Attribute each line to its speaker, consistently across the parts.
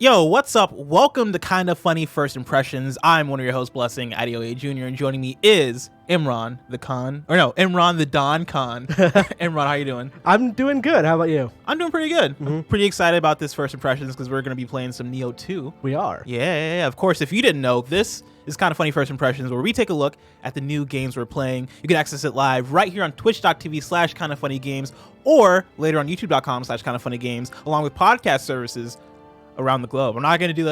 Speaker 1: Yo, what's up? Welcome to Kinda Funny First Impressions. I'm one of your hosts, Blessing, Adeoye Jr., and joining me is Imran the Don Khan. Imran, how you doing?
Speaker 2: I'm doing good. How about you?
Speaker 1: I'm doing pretty good. I'm pretty excited about this First Impressions because we're going to be playing some Nioh 2.
Speaker 2: We are.
Speaker 1: Yeah. Of course, if you didn't know, this is Kinda Funny First Impressions, where we take a look at the new games we're playing. You can access it live right here on twitch.tv/kindafunnygames or later on youtube.com/kindafunnygames, along with podcast services around the globe. I'm not going to do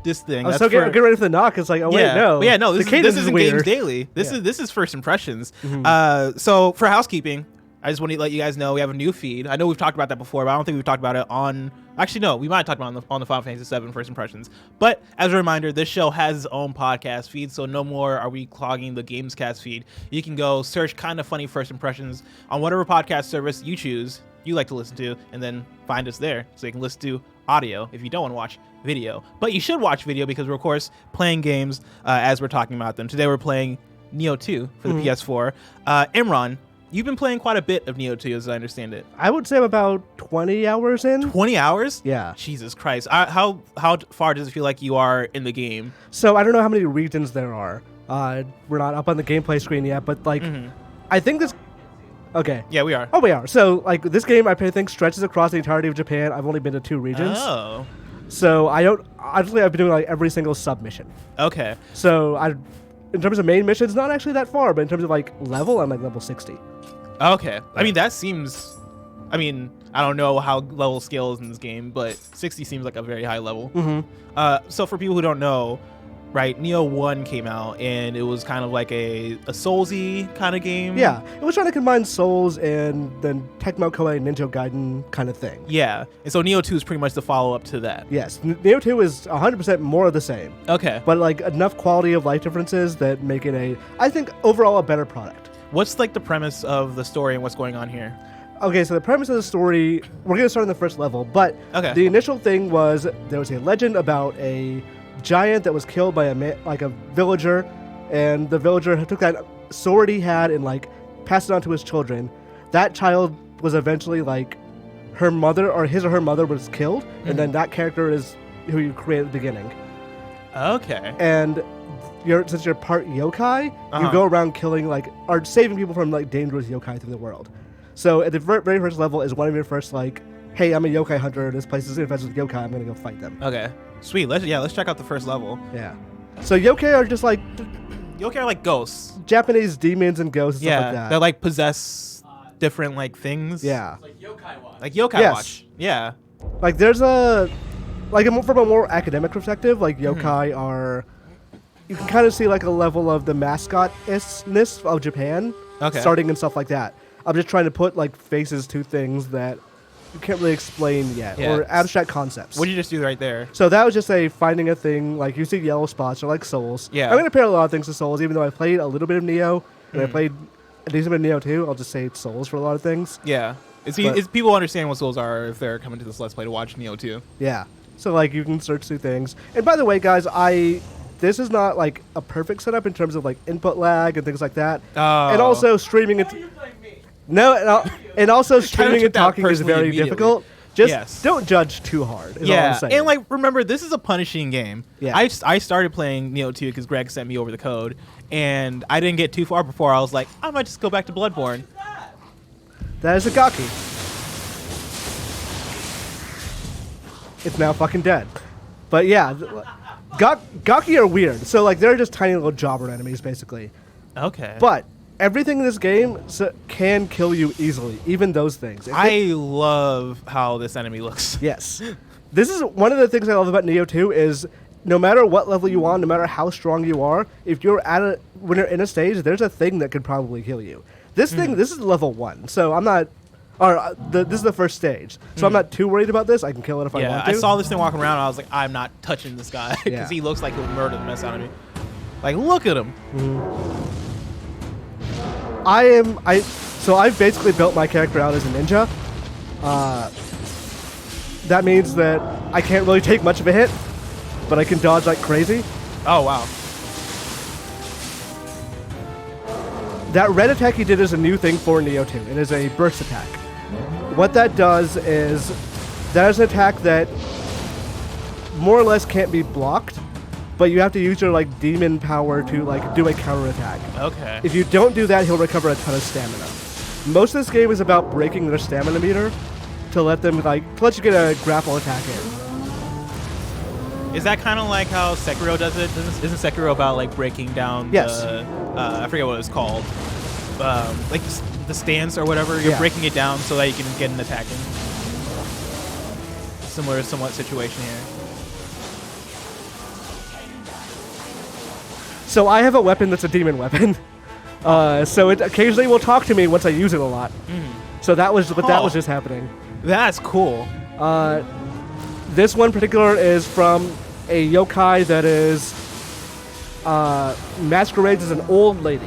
Speaker 1: this thing.
Speaker 2: I was so get ready for the knock. It's like, oh, wait, no.
Speaker 1: But yeah, no, this isn't
Speaker 2: weird.
Speaker 1: Games Daily. This is First Impressions. So for housekeeping, I just want to let you guys know we have a new feed. I know we've talked about that before, but I don't think we've talked about it on... Actually, no, we might have talked about it on the Final Fantasy VII First Impressions. But as a reminder, this show has its own podcast feed, so no more are we clogging the Gamescast feed. You can go search Kinda Funny First Impressions on whatever podcast service you choose, you like to listen to, and then find us there so you can listen to audio if you don't want to watch video. But you should watch video because we're, of course, playing games as we're talking about them. Today we're playing Nioh 2 for the PS4. Imran, you've been playing quite a bit of Nioh 2 as I understand it.
Speaker 2: I would say I'm about 20 hours in.
Speaker 1: 20 hours?
Speaker 2: Yeah.
Speaker 1: Jesus Christ. How far does it feel like you are in the game?
Speaker 2: So I don't know how many regions there are. We're not up on the gameplay screen yet, but like, I think this... Okay.
Speaker 1: Yeah, we are.
Speaker 2: Oh, we are. So, like, this game, I think, stretches across the entirety of Japan. I've only been to 2 regions.
Speaker 1: Oh.
Speaker 2: So, I've been doing, like, every single submission.
Speaker 1: Okay.
Speaker 2: So, in terms of main missions, not actually that far, but in terms of, like, level, I'm, like, level 60.
Speaker 1: Okay. I mean, that seems... I mean, I don't know how level scale is in this game, but 60 seems like a very high level. So, for people who don't know... Right, Nioh 1 came out, and it was kind of like a Soulsy kind of game.
Speaker 2: Yeah, it was trying to combine Souls and then Tecmo Koei Ninja Gaiden kind of thing.
Speaker 1: Yeah, and so Nioh 2 is pretty much the follow-up to that.
Speaker 2: Yes, Nioh 2 is 100% more of the same.
Speaker 1: Okay.
Speaker 2: But like enough quality of life differences that make it I think, overall a better product.
Speaker 1: What's like the premise of the story and what's going on here?
Speaker 2: Okay, so the premise of the story, we're going to start on the first level, but the initial thing was there was a legend about a giant that was killed by a villager, and the villager took that sword he had and like passed it on to his children. That child was eventually like her mother, or his or her mother was killed, and then that character is who you create at the beginning.
Speaker 1: Okay.
Speaker 2: And since you're part yokai, you go around killing or saving people from like dangerous yokai through the world. So at the very first level is one of your first like, hey, I'm a yokai hunter. This place is infested with yokai. I'm gonna go fight them.
Speaker 1: Okay. Sweet. Let's check out the first level.
Speaker 2: Yeah. So yokai are just like...
Speaker 1: Yokai are like ghosts.
Speaker 2: Japanese demons and ghosts and stuff like that.
Speaker 1: They like possess different like things.
Speaker 2: Yeah.
Speaker 3: Like Yokai Watch.
Speaker 1: Like Yokai Watch. Yeah.
Speaker 2: Like there's from a more academic perspective, like yokai are... You can kind of see like a level of the mascot-ness of Japan.
Speaker 1: Okay.
Speaker 2: Starting and stuff like that. I'm just trying to put like faces to things that you can't really explain yet, or abstract concepts.
Speaker 1: What did you just do right there?
Speaker 2: So that was just finding a thing, like you see yellow spots are like souls.
Speaker 1: Yeah.
Speaker 2: I'm going to pair a lot of things to souls, even though I played a little bit of Nioh, and I played a decent bit of Nioh too. I'll just say it's souls for a lot of things.
Speaker 1: Yeah. It's people understand what souls are if they're coming to this Let's Play to watch Nioh 2.
Speaker 2: Yeah. So like you can search through things. And by the way, guys, this is not like a perfect setup in terms of like input lag and things like that.
Speaker 1: Oh.
Speaker 2: And also streaming it. No, and also streaming and talking is very difficult. Just don't judge too hard. Is all I'm saying.
Speaker 1: And like remember, this is a punishing game.
Speaker 2: Yeah.
Speaker 1: I started playing Nioh 2 because Greg sent me over the code, and I didn't get too far before I was like, I might just go back to Bloodborne.
Speaker 2: That is a Gaki. It's now fucking dead. But yeah, Gaki are weird. So like they're just tiny little jobber enemies basically.
Speaker 1: Okay.
Speaker 2: But everything in this game can kill you easily, even those things.
Speaker 1: I love how this enemy looks.
Speaker 2: Yes. This is one of the things I love about Nioh 2 is no matter what level you are, no matter how strong you are, if you're when you're in a stage, there's a thing that could probably kill you. This is level 1, so I'm not... this is the first stage, so I'm not too worried about this. I can kill it if I want to.
Speaker 1: I saw this thing walking around, and I was like, I'm not touching this guy, because he looks like he'll murder the mess out of me. Like, look at him.
Speaker 2: So I've basically built my character out as a ninja. That means that I can't really take much of a hit, but I can dodge like crazy.
Speaker 1: Oh, wow.
Speaker 2: That red attack he did is a new thing for Nioh 2. It is a burst attack. What that does is, that is an attack that more or less can't be blocked, but you have to use your like demon power to like do a counterattack.
Speaker 1: Okay.
Speaker 2: If you don't do that, he'll recover a ton of stamina. Most of this game is about breaking their stamina meter to let them to let you get a grapple attack in.
Speaker 1: Is that kind of like how Sekiro does it? Isn't Sekiro about like breaking down I forget what it's called. Like the stance or whatever, you're breaking it down so that you can get an attack in. Similar somewhat situation here.
Speaker 2: So I have a weapon that's a demon weapon. So it occasionally will talk to me once I use it a lot. So that was just happening.
Speaker 1: That's cool.
Speaker 2: This one in particular is from a yokai that is masquerades as an old lady.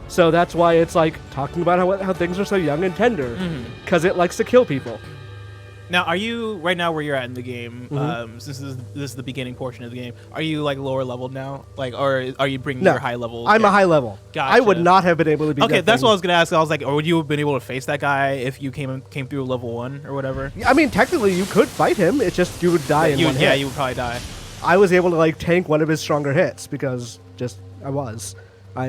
Speaker 2: So that's why it's like talking about how things are so young and tender, because it likes to kill people.
Speaker 1: Now, are you right now where you're at in the game? Since this is the beginning portion of the game, are you like lower leveled now, like, or are you bringing your high level?
Speaker 2: I'm a high level.
Speaker 1: Gotcha.
Speaker 2: I would not have been able to be.
Speaker 1: Okay, that's what I was gonna ask. I was like, or would you have been able to face that guy if you came through level 1 or whatever?
Speaker 2: I mean, technically, you could fight him. It's just you would die in one hit.
Speaker 1: Yeah, you would probably die.
Speaker 2: I was able to like tank one of his stronger hits because I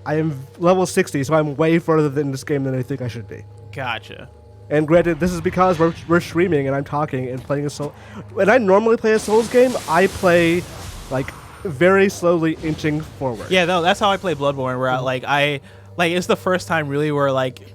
Speaker 2: am level 60, so I'm way further in this game than I think I should be.
Speaker 1: Gotcha.
Speaker 2: And granted, this is because we're streaming and I'm talking and playing a Soul. When I normally play a Souls game, I play like very slowly inching forward.
Speaker 1: Yeah, no, that's how I play Bloodborne. Where it's the first time really where like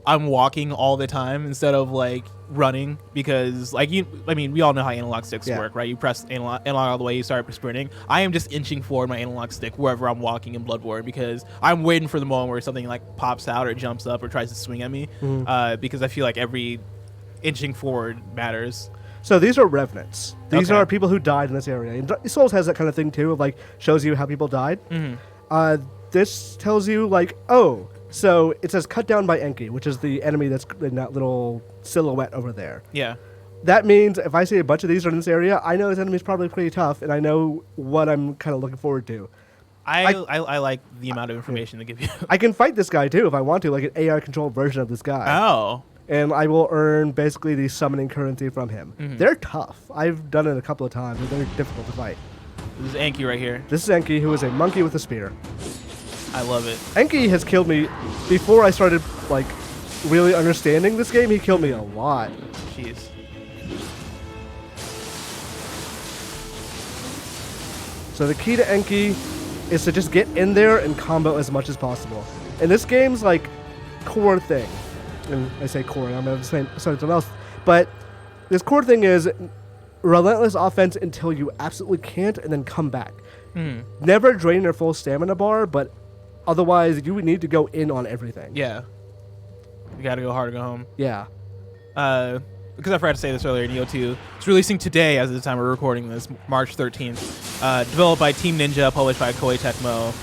Speaker 1: I'm walking all the time instead of like running, because we all know how analog sticks work, right? You press analog all the way, you start sprinting. I am just inching forward my analog stick wherever I'm walking in Bloodborne, because I'm waiting for the moment where something like pops out or jumps up or tries to swing at me, because I feel like every inching forward matters.
Speaker 2: So these are revenants. These are people who died in this area. And Souls has that kind of thing too, of like shows you how people died. This tells you like, oh, so it says cut down by Enki, which is the enemy that's in that little silhouette over there.
Speaker 1: Yeah.
Speaker 2: That means if I see a bunch of these are in this area, I know this enemy's probably pretty tough, and I know what I'm kind of looking forward to.
Speaker 1: I like the amount of information they give you.
Speaker 2: I can fight this guy too if I want to, like an AI-controlled version of this guy.
Speaker 1: Oh.
Speaker 2: And I will earn basically the summoning currency from him. They're tough. I've done it a couple of times, but they're difficult to fight.
Speaker 1: This is Enki right here.
Speaker 2: This is Enki, who is a monkey with a spear.
Speaker 1: I love it.
Speaker 2: Enki has killed me before I started like really understanding this game. He killed me a lot.
Speaker 1: Jeez.
Speaker 2: So the key to Enki is to just get in there and combo as much as possible. And this game's like core thing, and I say core, I'm going to say something else, but this core thing is relentless offense until you absolutely can't, and then come back. Never drain your full stamina bar, but otherwise, you would need to go in on everything.
Speaker 1: Yeah. You gotta go hard or go home.
Speaker 2: Yeah.
Speaker 1: Because I forgot to say this earlier, Nioh 2, it's releasing today as of the time we're recording this, March 13th. Developed by Team Ninja, published by Koei Tecmo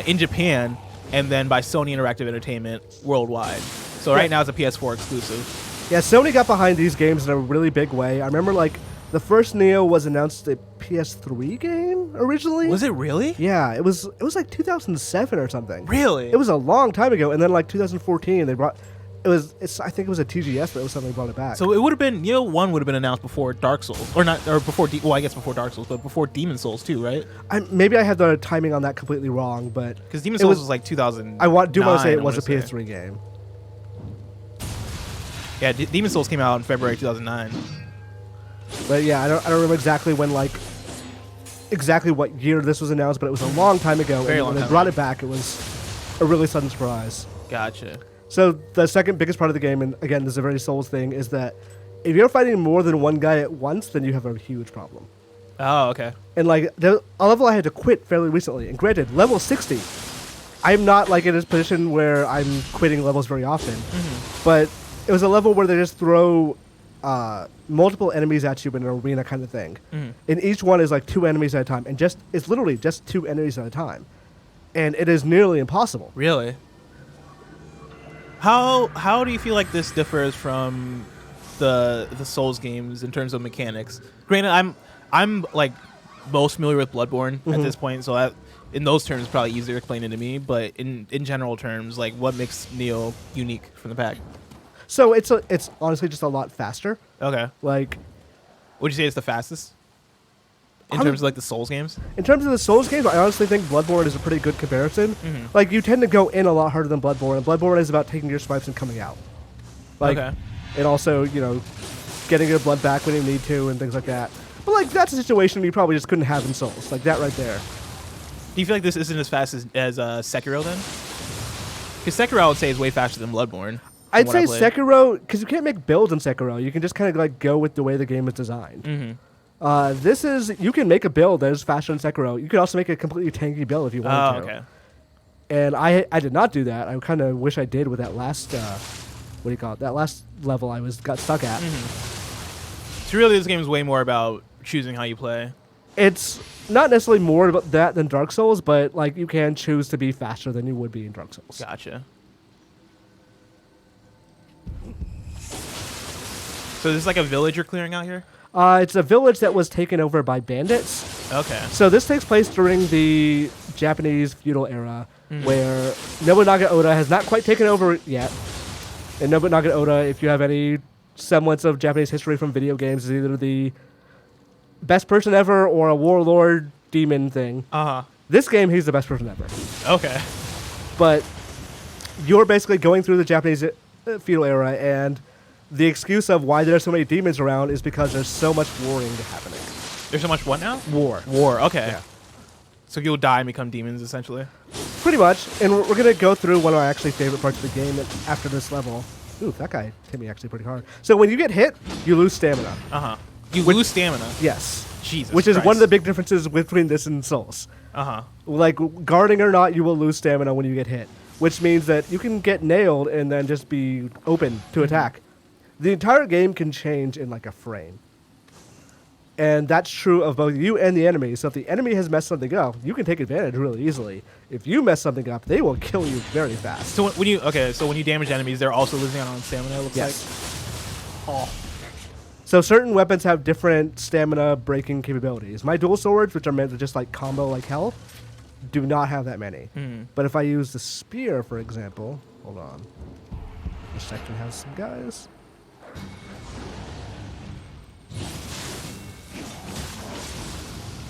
Speaker 1: in Japan, and then by Sony Interactive Entertainment worldwide. So right now it's a PS4 exclusive.
Speaker 2: Yeah, Sony got behind these games in a really big way. I remember like the first Nioh was announced a PS3 game originally.
Speaker 1: Was it really?
Speaker 2: Yeah, it was like 2007 or something.
Speaker 1: Really?
Speaker 2: It was a long time ago, and then like 2014 they brought I think it was a TGS, but it was something brought it back.
Speaker 1: So it would have been Nioh 1 would have been announced before Dark Souls, or not, or before I guess before Dark Souls, but before Demon Souls too, right?
Speaker 2: Maybe I had the timing on that completely wrong, but
Speaker 1: because Demon Souls was like 2000.
Speaker 2: I want to say it was a PS3 game.
Speaker 1: Yeah, Demon Souls came out in February 2009.
Speaker 2: But yeah, I don't remember exactly when, like, exactly what year this was announced, but it was a long time ago.
Speaker 1: Very long
Speaker 2: when
Speaker 1: time
Speaker 2: they brought it back, it was a really sudden surprise.
Speaker 1: Gotcha.
Speaker 2: So the second biggest part of the game, and again, this is a very Souls thing, is that if you're fighting more than one guy at once, then you have a huge problem.
Speaker 1: Oh, okay.
Speaker 2: And like a level I had to quit fairly recently, and granted, level 60. I'm not like in a position where I'm quitting levels very often, but it was a level where they just throw multiple enemies at you in an arena kind of thing. And each one is like 2 enemies at a time, and it's literally just 2 enemies at a time. And it is nearly impossible.
Speaker 1: Really? How do you feel like this differs from the Souls games in terms of mechanics? Granted, I'm like most familiar with Bloodborne at this point, so that in those terms it's probably easier to explain it to me. But in general terms, like what makes Nioh unique from the pack?
Speaker 2: So it's honestly just a lot faster.
Speaker 1: Okay.
Speaker 2: Like
Speaker 1: Would you say it's the fastest? In terms of like the Souls games?
Speaker 2: In terms of the Souls games, I honestly think Bloodborne is a pretty good comparison. Like, you tend to go in a lot harder than Bloodborne, and Bloodborne is about taking your swipes and coming out. Like, and also, you know, getting your blood back when you need to and things like that. But, like, that's a situation you probably just couldn't have in Souls. Like, that right there.
Speaker 1: Do you feel like this isn't as fast as Sekiro then? Because Sekiro, I would say, is way faster than Bloodborne.
Speaker 2: I'd say Sekiro, because you can't make builds in Sekiro. You can just kind of, like, go with the way the game is designed. This is, you can make a build that is faster than Sekiro. You can also make a completely tanky build if you wanted to. And I did not do that. I kind of wish I did with that last, what do you call it? That last level I got stuck at.
Speaker 1: So really this game is way more about choosing how you play.
Speaker 2: It's not necessarily more about that than Dark Souls, but like you can choose to be faster than you would be in Dark Souls.
Speaker 1: Gotcha. So this is like a village you're clearing out here?
Speaker 2: It's a village that was taken over by bandits.
Speaker 1: Okay.
Speaker 2: So this takes place during the Japanese feudal era, where Nobunaga Oda has not quite taken over yet. And Nobunaga Oda, if you have any semblance of Japanese history from video games, is either the best person ever or a warlord demon thing. This game, he's the best person ever.
Speaker 1: Okay.
Speaker 2: But you're basically going through the Japanese feudal era, and the excuse of why there are so many demons around is because there's so much warring happening.
Speaker 1: There's so much what now?
Speaker 2: War.
Speaker 1: War, okay.
Speaker 2: Yeah.
Speaker 1: So you'll die and become demons, essentially?
Speaker 2: Pretty much. And we're going to go through one of our actually favorite parts of the game after this level. Ooh, that guy hit me actually pretty hard. So when you get hit, you lose stamina.
Speaker 1: You lose stamina?
Speaker 2: Yes.
Speaker 1: Jesus
Speaker 2: Which is
Speaker 1: Christ.
Speaker 2: one of the big differences between this and Souls. Like, guarding or not, you will lose stamina when you get hit. Which means that you can get nailed and then just be open to attack. The entire game can change in like a frame. And that's true of both you and the enemy. So if the enemy has messed something up, you can take advantage really easily. If you mess something up, they will kill you very fast.
Speaker 1: So when you damage enemies, they're also losing out on stamina, it looks like?
Speaker 2: Oh. So certain weapons have different stamina breaking capabilities. My dual swords, which are meant to just like combo like hell, do not have that many. But if I use the spear, for example, hold on. This section has some guys.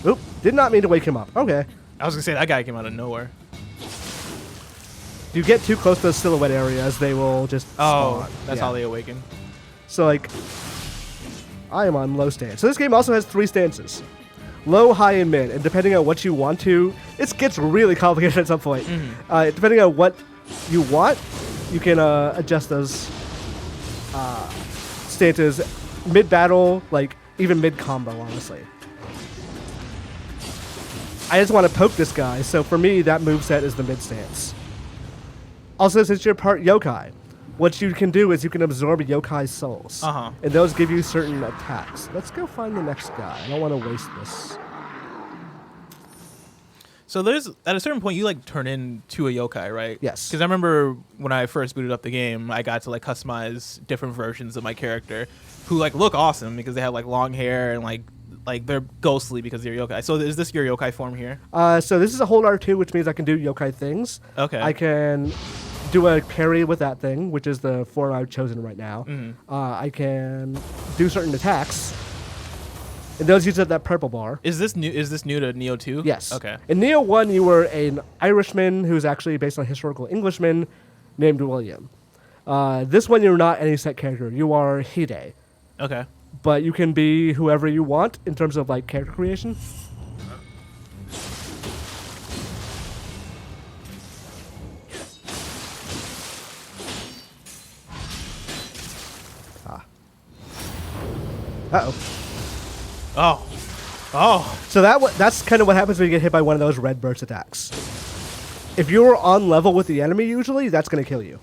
Speaker 2: Oop, did not mean to wake him up. Okay.
Speaker 1: I was going to say, that guy came out of nowhere.
Speaker 2: If you get too close to those silhouette areas, they will just spawn.
Speaker 1: That's how they awaken.
Speaker 2: So, like, I am on low stance. So this game also has 3 stances. Low, high, and mid. And depending on what you want to, it gets really complicated at some point. Depending on what you want, you can adjust those stances mid-battle, like, even mid-combo, honestly. I just want to poke this guy, so for me, that moveset is the mid stance. Also, since you're part yokai, what you can do is you can absorb yokai souls. And those give you certain attacks. Let's go find the next guy. I don't want to waste this.
Speaker 1: So there's, at a certain point, you like turn into a yokai, right?
Speaker 2: Yes.
Speaker 1: Because I remember when I first booted up the game, I got to like customize different versions of my character who like look awesome because they have like long hair and like they're ghostly because they're yokai. So is this your yokai form here?
Speaker 2: So this is a hold R2, which means I can do yokai things.
Speaker 1: Okay.
Speaker 2: I can do a parry with that thing, which is the form I've chosen right now. I can do certain attacks. And those use that purple bar.
Speaker 1: Is this new to Nioh 2?
Speaker 2: Yes.
Speaker 1: Okay.
Speaker 2: In Nioh 1, you were an Irishman who's actually based on a historical Englishman named William. This one, you're not any set character. You are Hide.
Speaker 1: Okay.
Speaker 2: But you can be whoever you want in terms of like character creation.
Speaker 1: Oh.
Speaker 2: So that's kind of what happens when you get hit by one of those red burst attacks. If you're on level with the enemy, usually that's going to kill you.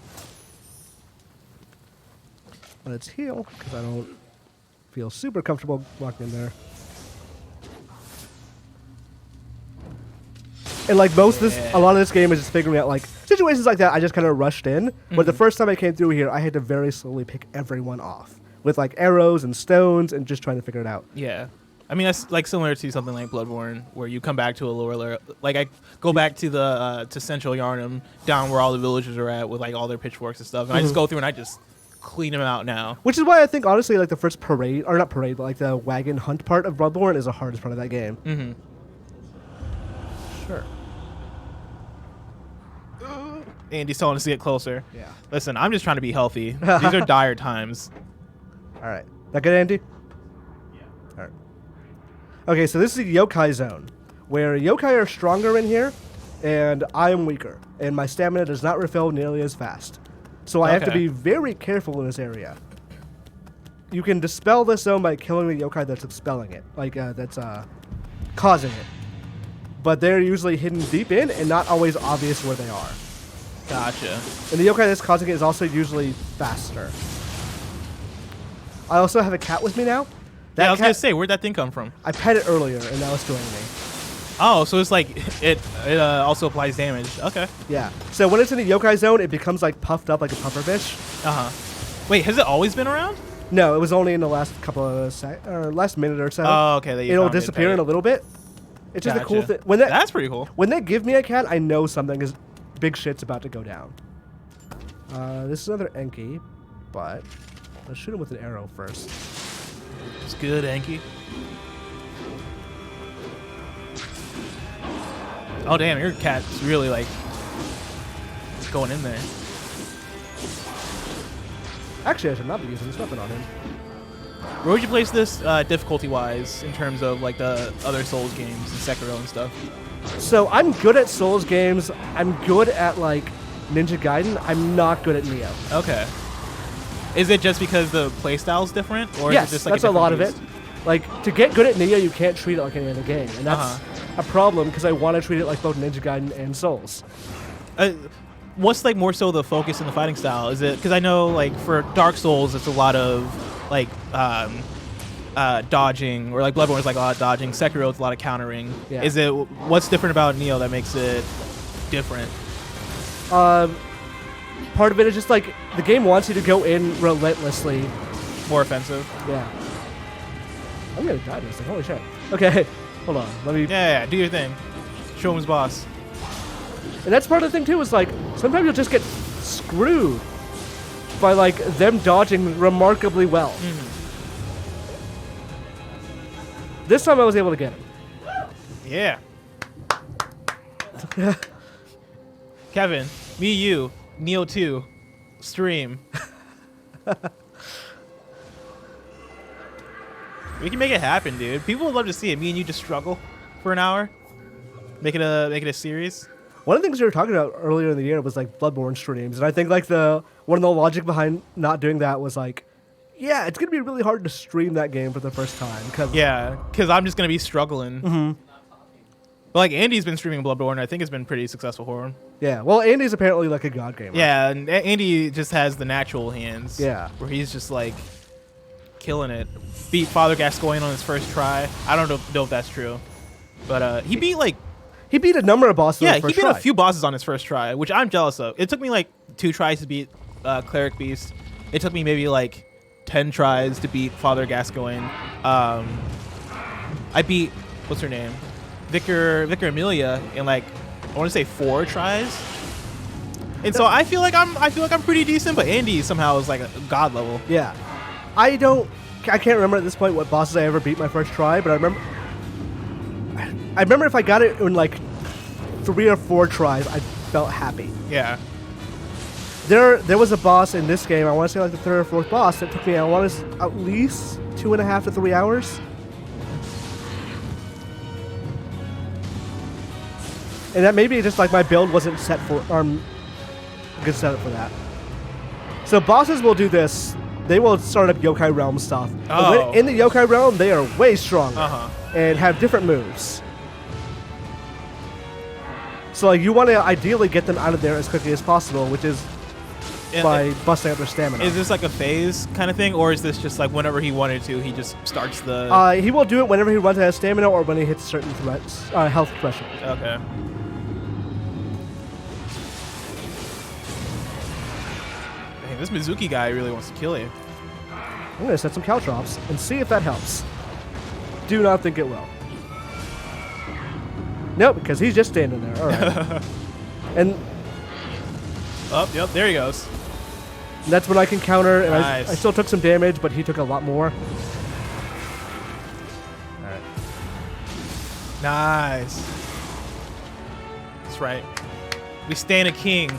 Speaker 2: Let's heal because I don't feel super comfortable walking in there. And like a lot of this game is just figuring out like situations like that. I just kind of rushed in, but the first time I came through here, I had to very slowly pick everyone off with like arrows and stones and just trying to figure it out.
Speaker 1: Yeah. I mean, that's like similar to something like Bloodborne, where you come back to a lower layer. Like I go back to the to Central Yharnam, down where all the villagers are at with like all their pitchforks and stuff, and I just go through and I just clean him out now.
Speaker 2: Which is why I think, honestly, like the first parade, or not parade, but like the wagon hunt part of Bloodborne is the hardest part of that game.
Speaker 1: Mm-hmm.
Speaker 2: Sure.
Speaker 1: Andy's telling us to get closer.
Speaker 2: Yeah.
Speaker 1: Listen, I'm just trying to be healthy. These are dire times.
Speaker 2: All right. That good, Andy? Yeah. All right. Okay, so this is the yokai zone, where yokai are stronger in here, and I am weaker, and my stamina does not refill nearly as fast. So I have to be very careful in this area. You can dispel this zone by killing the yokai that's expelling it, like that's causing it. But they're usually hidden deep in and not always obvious where they are.
Speaker 1: Gotcha.
Speaker 2: And the yokai that's causing it is also usually faster. I also have a cat with me now.
Speaker 1: I was going to say, where'd that thing come from?
Speaker 2: I pet it earlier, and now it's joining me.
Speaker 1: Oh, so it's like, it also applies damage. Okay.
Speaker 2: Yeah. So when it's in the yokai zone, it becomes like puffed up like a pufferfish.
Speaker 1: Uh-huh. Wait, has it always been around?
Speaker 2: No, it was only in the last couple of last minute or so.
Speaker 1: Oh, okay.
Speaker 2: It'll disappear in a little bit. It's just a cool thing.
Speaker 1: That's pretty cool.
Speaker 2: When they give me a cat, I know something is big shit's about to go down. This is another Enki, but let's shoot him with an arrow first.
Speaker 1: It's good, Enki. Oh, damn, your cat's really, like, going in there.
Speaker 2: Actually, I should not be using this weapon on him.
Speaker 1: Where would you place this difficulty-wise in terms of, like, the other Souls games and Sekiro and stuff?
Speaker 2: So I'm good at Souls games. I'm good at, like, Ninja Gaiden. I'm not good at Nioh.
Speaker 1: Okay. Is it just because the playstyle is different? Or
Speaker 2: yes,
Speaker 1: is it just, like,
Speaker 2: that's a lot of it. Like, to get good at Nioh, you can't treat it like any other game. And that's a problem, because I want to treat it like both Ninja Gaiden and Souls.
Speaker 1: What's, like, more so the focus in the fighting style? Is it... Because I know, like, for Dark Souls, it's a lot of, like, dodging, or, like, Bloodborne is, like, a lot of dodging. Sekiro, it's a lot of countering.
Speaker 2: Yeah.
Speaker 1: Is it... What's different about Nioh that makes it different?
Speaker 2: Part of it is just, like, the game wants you to go in relentlessly.
Speaker 1: More offensive?
Speaker 2: Yeah. I'm gonna die to this thing. Holy shit. Okay, hold on. Let me...
Speaker 1: Yeah, do your thing. Show him his boss.
Speaker 2: And that's part of the thing, too, is, like, sometimes you'll just get screwed by, like, them dodging remarkably well.
Speaker 1: Mm-hmm.
Speaker 2: This time I was able to get him.
Speaker 1: Yeah. Kevin, me, you, Nioh 2, stream. We can make it happen, dude. People would love to see it. Me and you just struggle for an hour. Make it a series.
Speaker 2: One of the things we were talking about earlier in the year was like Bloodborne streams, and I think like one of the logic behind not doing that was like, yeah, it's gonna be really hard to stream that game for the first time.
Speaker 1: Because I'm just gonna be struggling.
Speaker 2: Mm-hmm.
Speaker 1: But like Andy's been streaming Bloodborne, I think it's been pretty successful for him.
Speaker 2: Yeah, well, Andy's apparently like a god gamer.
Speaker 1: Yeah, and Andy just has the natural hands.
Speaker 2: Yeah,
Speaker 1: where he's just like killing it. Beat Father Gascoigne on his first try. I don't know if that's true, but he beat a
Speaker 2: number of bosses.
Speaker 1: Yeah, he beat a few bosses on his first try, which I'm jealous of. It took me like 2 tries to beat Cleric Beast. It took me maybe like 10 tries to beat Father Gascoigne. I beat what's her name, Vicar Amelia in like I want to say 4 tries. And so I feel like I'm pretty decent, but Andy somehow is like a god level.
Speaker 2: Yeah, I can't remember at this point what bosses I ever beat my first try, but I remember if I got it in like 3 or 4 tries, I felt happy.
Speaker 1: Yeah.
Speaker 2: There was a boss in this game, I want to say like the 3rd or 4th boss, that took me, I want to at least 2.5 to 3 hours. And that maybe just like my build wasn't set for, good setup for that. So bosses will do this. They will start up Yokai Realm stuff.
Speaker 1: Oh.
Speaker 2: In the Yokai Realm, they are way stronger and have different moves. So like, you want to ideally get them out of there as quickly as possible, which is by busting up their stamina.
Speaker 1: Is this like a phase kind of thing, or is this just like whenever he wanted to, he just starts the...
Speaker 2: He will do it whenever he runs out of stamina or when he hits certain health threshold.
Speaker 1: Okay. Dang, this Mizuki guy really wants to kill you.
Speaker 2: I'm going to set some caltrops and see if that helps. Do not think it will. Nope, because he's just standing there. All right. And...
Speaker 1: Oh, yep, there he goes.
Speaker 2: And that's when I can counter, and
Speaker 1: Nice.
Speaker 2: I still took some damage, but he took a lot more. All right.
Speaker 1: Nice. That's right. We stand a king.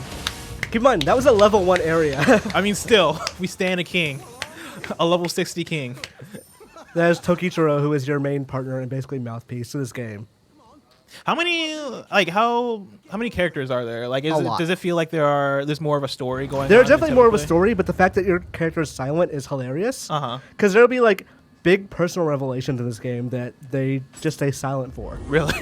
Speaker 2: Keep in mind, that was a level 1 area.
Speaker 1: I mean, still, we stand a king. A level 60 king.
Speaker 2: That is Tokichiro, who is your main partner and basically mouthpiece to this game.
Speaker 1: How many many characters are there? Like, does it feel like there's more of a story going on?
Speaker 2: There's definitely more of a story, but the fact that your character is silent is hilarious. Because there'll be like big personal revelations in this game that they just stay silent for.
Speaker 1: Really?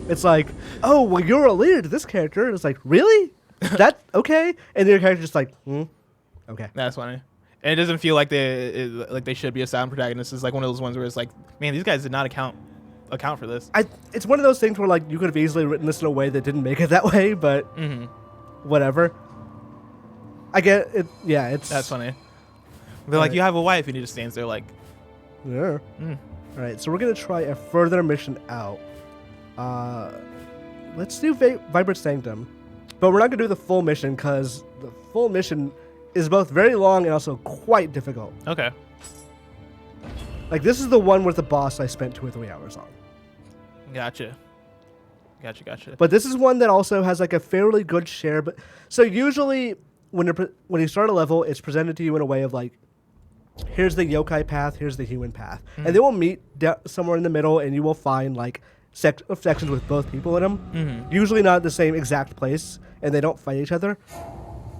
Speaker 2: It's like, oh, well, you're a leader to this character. And it's like, really? That okay? And your character's just like, okay.
Speaker 1: That's funny. And it doesn't feel like they should be a silent protagonist. It's like one of those ones where it's like, man, these guys did not account for this.
Speaker 2: It's one of those things where like you could have easily written this in a way that didn't make it that way, but whatever. I get it. Yeah,
Speaker 1: that's funny. They're like, you have a wife, and he just stands there like,
Speaker 2: yeah. All right, so we're gonna try a further mission out. Let's do Vibrant Sanctum, but we're not gonna do the full mission because the full mission is both very long and also quite difficult.
Speaker 1: Okay.
Speaker 2: Like, this is the one with the boss I spent 2 or 3 hours on.
Speaker 1: Gotcha.
Speaker 2: But this is one that also has like a fairly good share. But so usually when you start a level, it's presented to you in a way of like, here's the yokai path, here's the human path, and they will meet somewhere in the middle, and you will find like sections with both people in them. Usually not the same exact place, and they don't fight each other.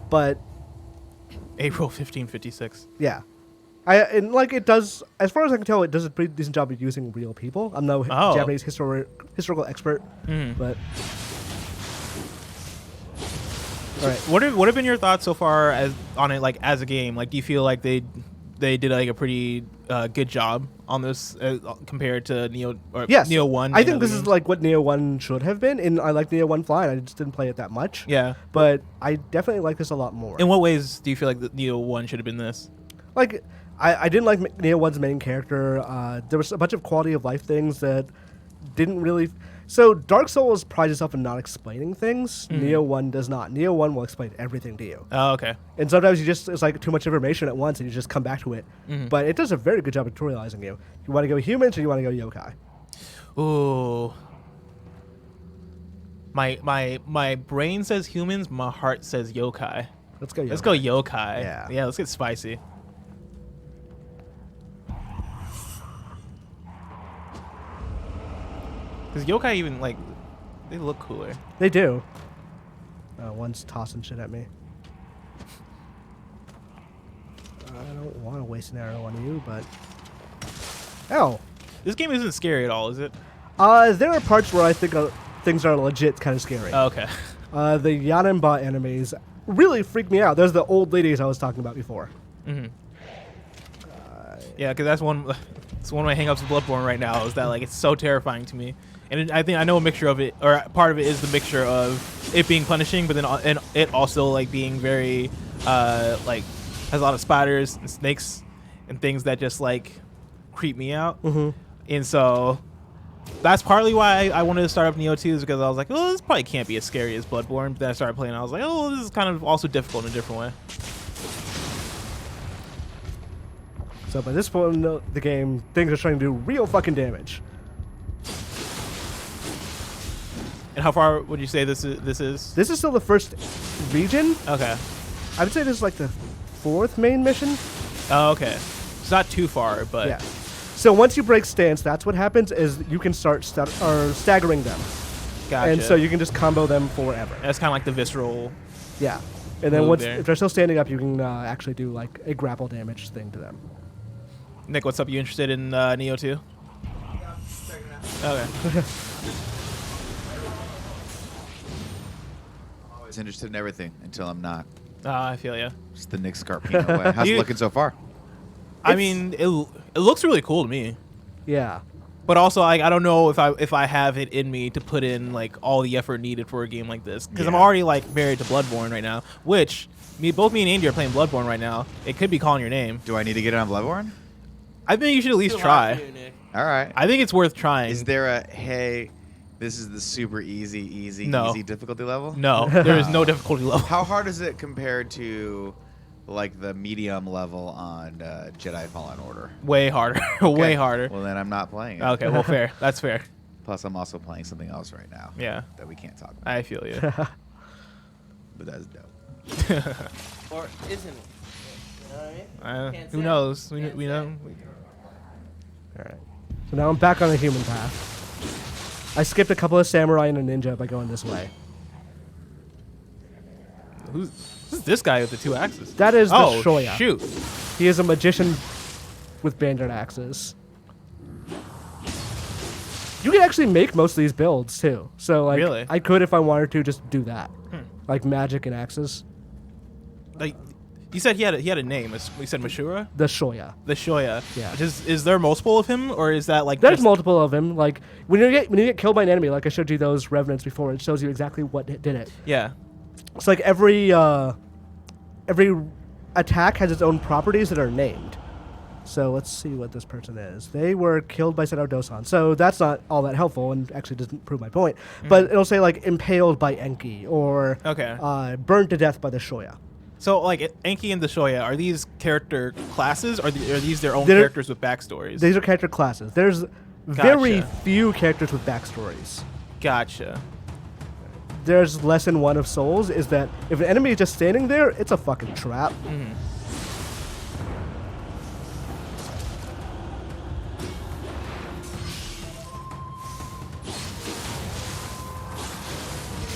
Speaker 2: But
Speaker 1: April 1556.
Speaker 2: Yeah. And like it does, as far as I can tell, it does a pretty decent job of using real people. I'm no Japanese historical expert, but all right.
Speaker 1: What have been your thoughts so far on it, like as a game? Like, do you feel like they did like a pretty good job on this compared to Nioh or Nioh 1?
Speaker 2: I think this is like what Nioh 1 should have been, and I like Nioh 1 fine. I just didn't play it that much.
Speaker 1: Yeah,
Speaker 2: but I definitely like this a lot more.
Speaker 1: In what ways do you feel like Nioh 1 should have been this?
Speaker 2: Like, I didn't like Nioh 1's main character. There was a bunch of quality of life things that didn't really... So Dark Souls prides itself on not explaining things. Nioh 1 does not. Nioh 1 will explain everything to you.
Speaker 1: Oh, okay.
Speaker 2: And sometimes it's like too much information at once and you just come back to it. But it does a very good job of tutorializing you. You want to go humans or you want to go yokai?
Speaker 1: Ooh. My brain says humans, my heart says yokai.
Speaker 2: Let's go yokai.
Speaker 1: Let's go yokai.
Speaker 2: Yeah,
Speaker 1: let's get spicy. Because yokai even, like, they look cooler.
Speaker 2: They do. One's tossing shit at me. I don't want to waste an arrow on you, but... Ow!
Speaker 1: This game isn't scary at all, is it?
Speaker 2: There are parts where I think things are legit kind of scary.
Speaker 1: Oh, okay.
Speaker 2: The Yanenba enemies really freak me out. There's the old ladies I was talking about before.
Speaker 1: Yeah, because that's one of my hangups with Bloodborne right now is that like it's so terrifying to me. And I think I know a mixture of it, or part of it is the mixture of it being punishing, but then and it also like being very like has a lot of spiders and snakes and things that just like creep me out. And so that's partly why I wanted to start up Nioh 2 is because I was like, oh, this probably can't be as scary as Bloodborne. But then I started playing and I was like, oh, this is kind of also difficult in a different way.
Speaker 2: So by this point in the game, things are trying to do real fucking damage.
Speaker 1: And how far would you say this is?
Speaker 2: This is still the first region.
Speaker 1: Okay.
Speaker 2: I would say this is like the 4th main mission.
Speaker 1: Oh, okay. It's not too far, but...
Speaker 2: Yeah. So once you break stance, that's what happens is you can start staggering them.
Speaker 1: Gotcha.
Speaker 2: And so you can just combo them forever.
Speaker 1: That's kind of like the visceral...
Speaker 2: Yeah. And then if they're still standing up, you can actually do like a grapple damage thing to them.
Speaker 1: Nick, what's up? You interested in Nioh 2?
Speaker 3: Yeah, I'm just checking it out.
Speaker 1: Okay.
Speaker 3: I'm always interested in everything until I'm not.
Speaker 1: I feel ya.
Speaker 3: Just the Nick Scarpino way. How's it looking so far?
Speaker 1: I mean, it looks really cool to me.
Speaker 2: Yeah.
Speaker 1: But also, I don't know if I have it in me to put in like all the effort needed for a game like this because I'm already like married to Bloodborne right now. Which both me and Andy are playing Bloodborne right now. It could be calling your name.
Speaker 3: Do I need to get it on Bloodborne?
Speaker 1: I think you should at least try.
Speaker 3: All right.
Speaker 1: I think it's worth trying.
Speaker 3: Is there a hey? This is the super easy
Speaker 1: No.
Speaker 3: difficulty level?
Speaker 1: No, there is no difficulty level.
Speaker 3: How hard is it compared to like the medium level on Jedi Fallen Order.
Speaker 1: Way harder.
Speaker 3: Okay.
Speaker 1: Way harder.
Speaker 3: Well, then I'm not playing it.
Speaker 1: Okay, well, fair. That's fair.
Speaker 3: Plus, I'm also playing something else right now.
Speaker 1: Yeah.
Speaker 3: That we can't talk about.
Speaker 1: I feel you.
Speaker 3: But that's dope.
Speaker 4: Or isn't it? You know what I mean?
Speaker 1: Who knows? We know.
Speaker 2: All right. So now I'm back on the human path. I skipped a couple of samurai and a ninja by going this way.
Speaker 1: Who's this guy with the 2 axes?
Speaker 2: That is the
Speaker 1: oh,
Speaker 2: Shoya.
Speaker 1: Shoot.
Speaker 2: He is a magician with banded axes. You can actually make most of these builds too. So like,
Speaker 1: Really?
Speaker 2: I could, if I wanted to, just do that. Like magic and axes.
Speaker 1: Like, you said he had a name. We said Mashura?
Speaker 2: The Shoya.
Speaker 1: The Shoya.
Speaker 2: Yeah.
Speaker 1: Is there multiple of him, or is that like?
Speaker 2: There's
Speaker 1: just
Speaker 2: multiple of him. Like when you get killed by an enemy, like I showed you those revenants before, it shows you exactly what did it.
Speaker 1: Yeah.
Speaker 2: It's like every attack has its own properties that are named. So let's see what this person is. They were killed by Senator Dosan. So that's not all that helpful and actually doesn't prove my point. But it'll say like impaled by Enki or burned to death by the Shoya.
Speaker 1: So like Enki and the Shoya, are these character classes, or are these their own characters with backstories?
Speaker 2: These are character classes. There's very few characters with backstories.
Speaker 1: Gotcha.
Speaker 2: There's lesson 1 of Souls is that if an enemy is just standing there, it's a fucking trap.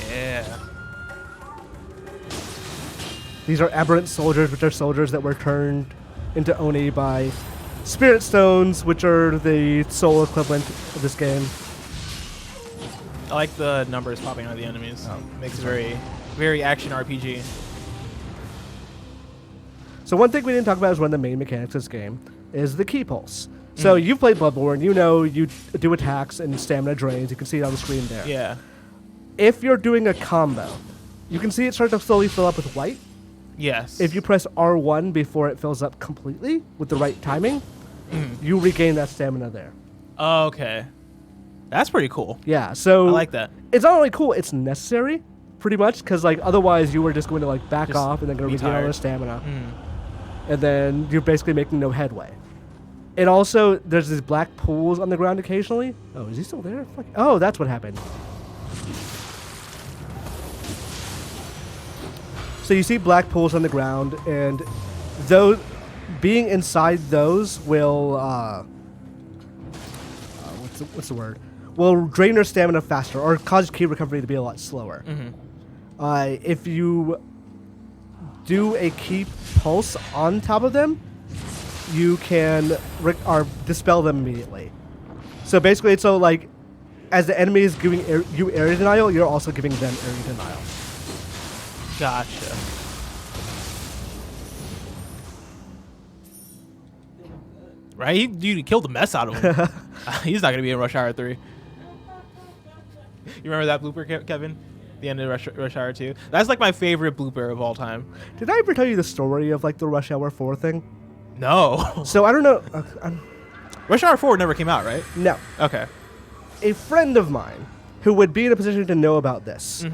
Speaker 1: Yeah.
Speaker 2: These are aberrant soldiers, which are soldiers that were turned into Oni by spirit stones, which are the soul equivalent of this game.
Speaker 1: I like the numbers popping out of the enemies. Makes it very, very action RPG.
Speaker 2: So one thing we didn't talk about is one of the main mechanics of this game is the key pulse. So you've played Bloodborne, you know you do attacks and stamina drains. You can see it on the screen there.
Speaker 1: Yeah.
Speaker 2: If you're doing a combo, you can see it start to slowly fill up with white.
Speaker 1: Yes.
Speaker 2: If you press R1 before it fills up completely with the right timing, you regain that stamina there.
Speaker 1: Okay. That's pretty cool.
Speaker 2: Yeah, so
Speaker 1: I like that.
Speaker 2: It's not only cool, it's necessary, pretty much, because like otherwise you were just going to like back off and then going to regain all the stamina, and then you're basically making no headway. And also, there's these black pools on the ground occasionally. Oh, is he still there? Fuck. Oh, that's what happened. So you see black pools on the ground, and those being inside those will what's the word? Will drain your stamina faster or cause key recovery to be a lot slower. If you do a key pulse on top of them, you can dispel them immediately. So basically, it's so like as the enemy is giving you area denial, you're also giving them area denial.
Speaker 1: Gotcha. Right? Dude, killed the mess out of him. He's not going to be in Rush Hour 3. You remember that blooper, Kevin? The end of Rush Hour 2? That's like my favorite blooper of all time.
Speaker 2: Did I ever tell you the story of like the Rush Hour 4 thing?
Speaker 1: No.
Speaker 2: So I don't know.
Speaker 1: Rush Hour 4 never came out, right?
Speaker 2: No.
Speaker 1: Okay.
Speaker 2: A friend of mine who would be in a position to know about this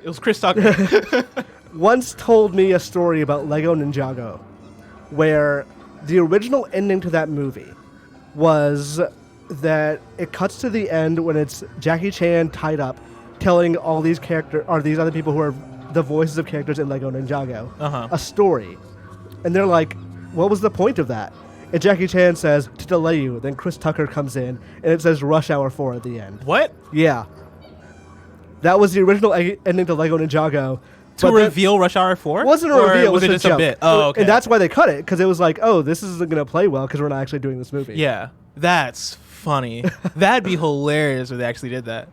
Speaker 1: It was Chris Tucker.
Speaker 2: once told me a story about Lego Ninjago where the original ending to that movie was that it cuts to the end when it's Jackie Chan tied up telling all these these other people who are the voices of characters in Lego Ninjago a story. And they're like, what was the point of that? And Jackie Chan says, to delay you. Then Chris Tucker comes in, and it says Rush Hour 4 at the end.
Speaker 1: What?
Speaker 2: Yeah. That was the original ending to Lego Ninjago.
Speaker 1: To reveal Rush Hour 4?
Speaker 2: It wasn't a reveal.
Speaker 1: Was it just a bit? Oh, okay.
Speaker 2: And that's why they cut it, because it was like, oh, this isn't going to play well because we're not actually doing this movie.
Speaker 1: Yeah. That's funny. That'd be hilarious if they actually did that.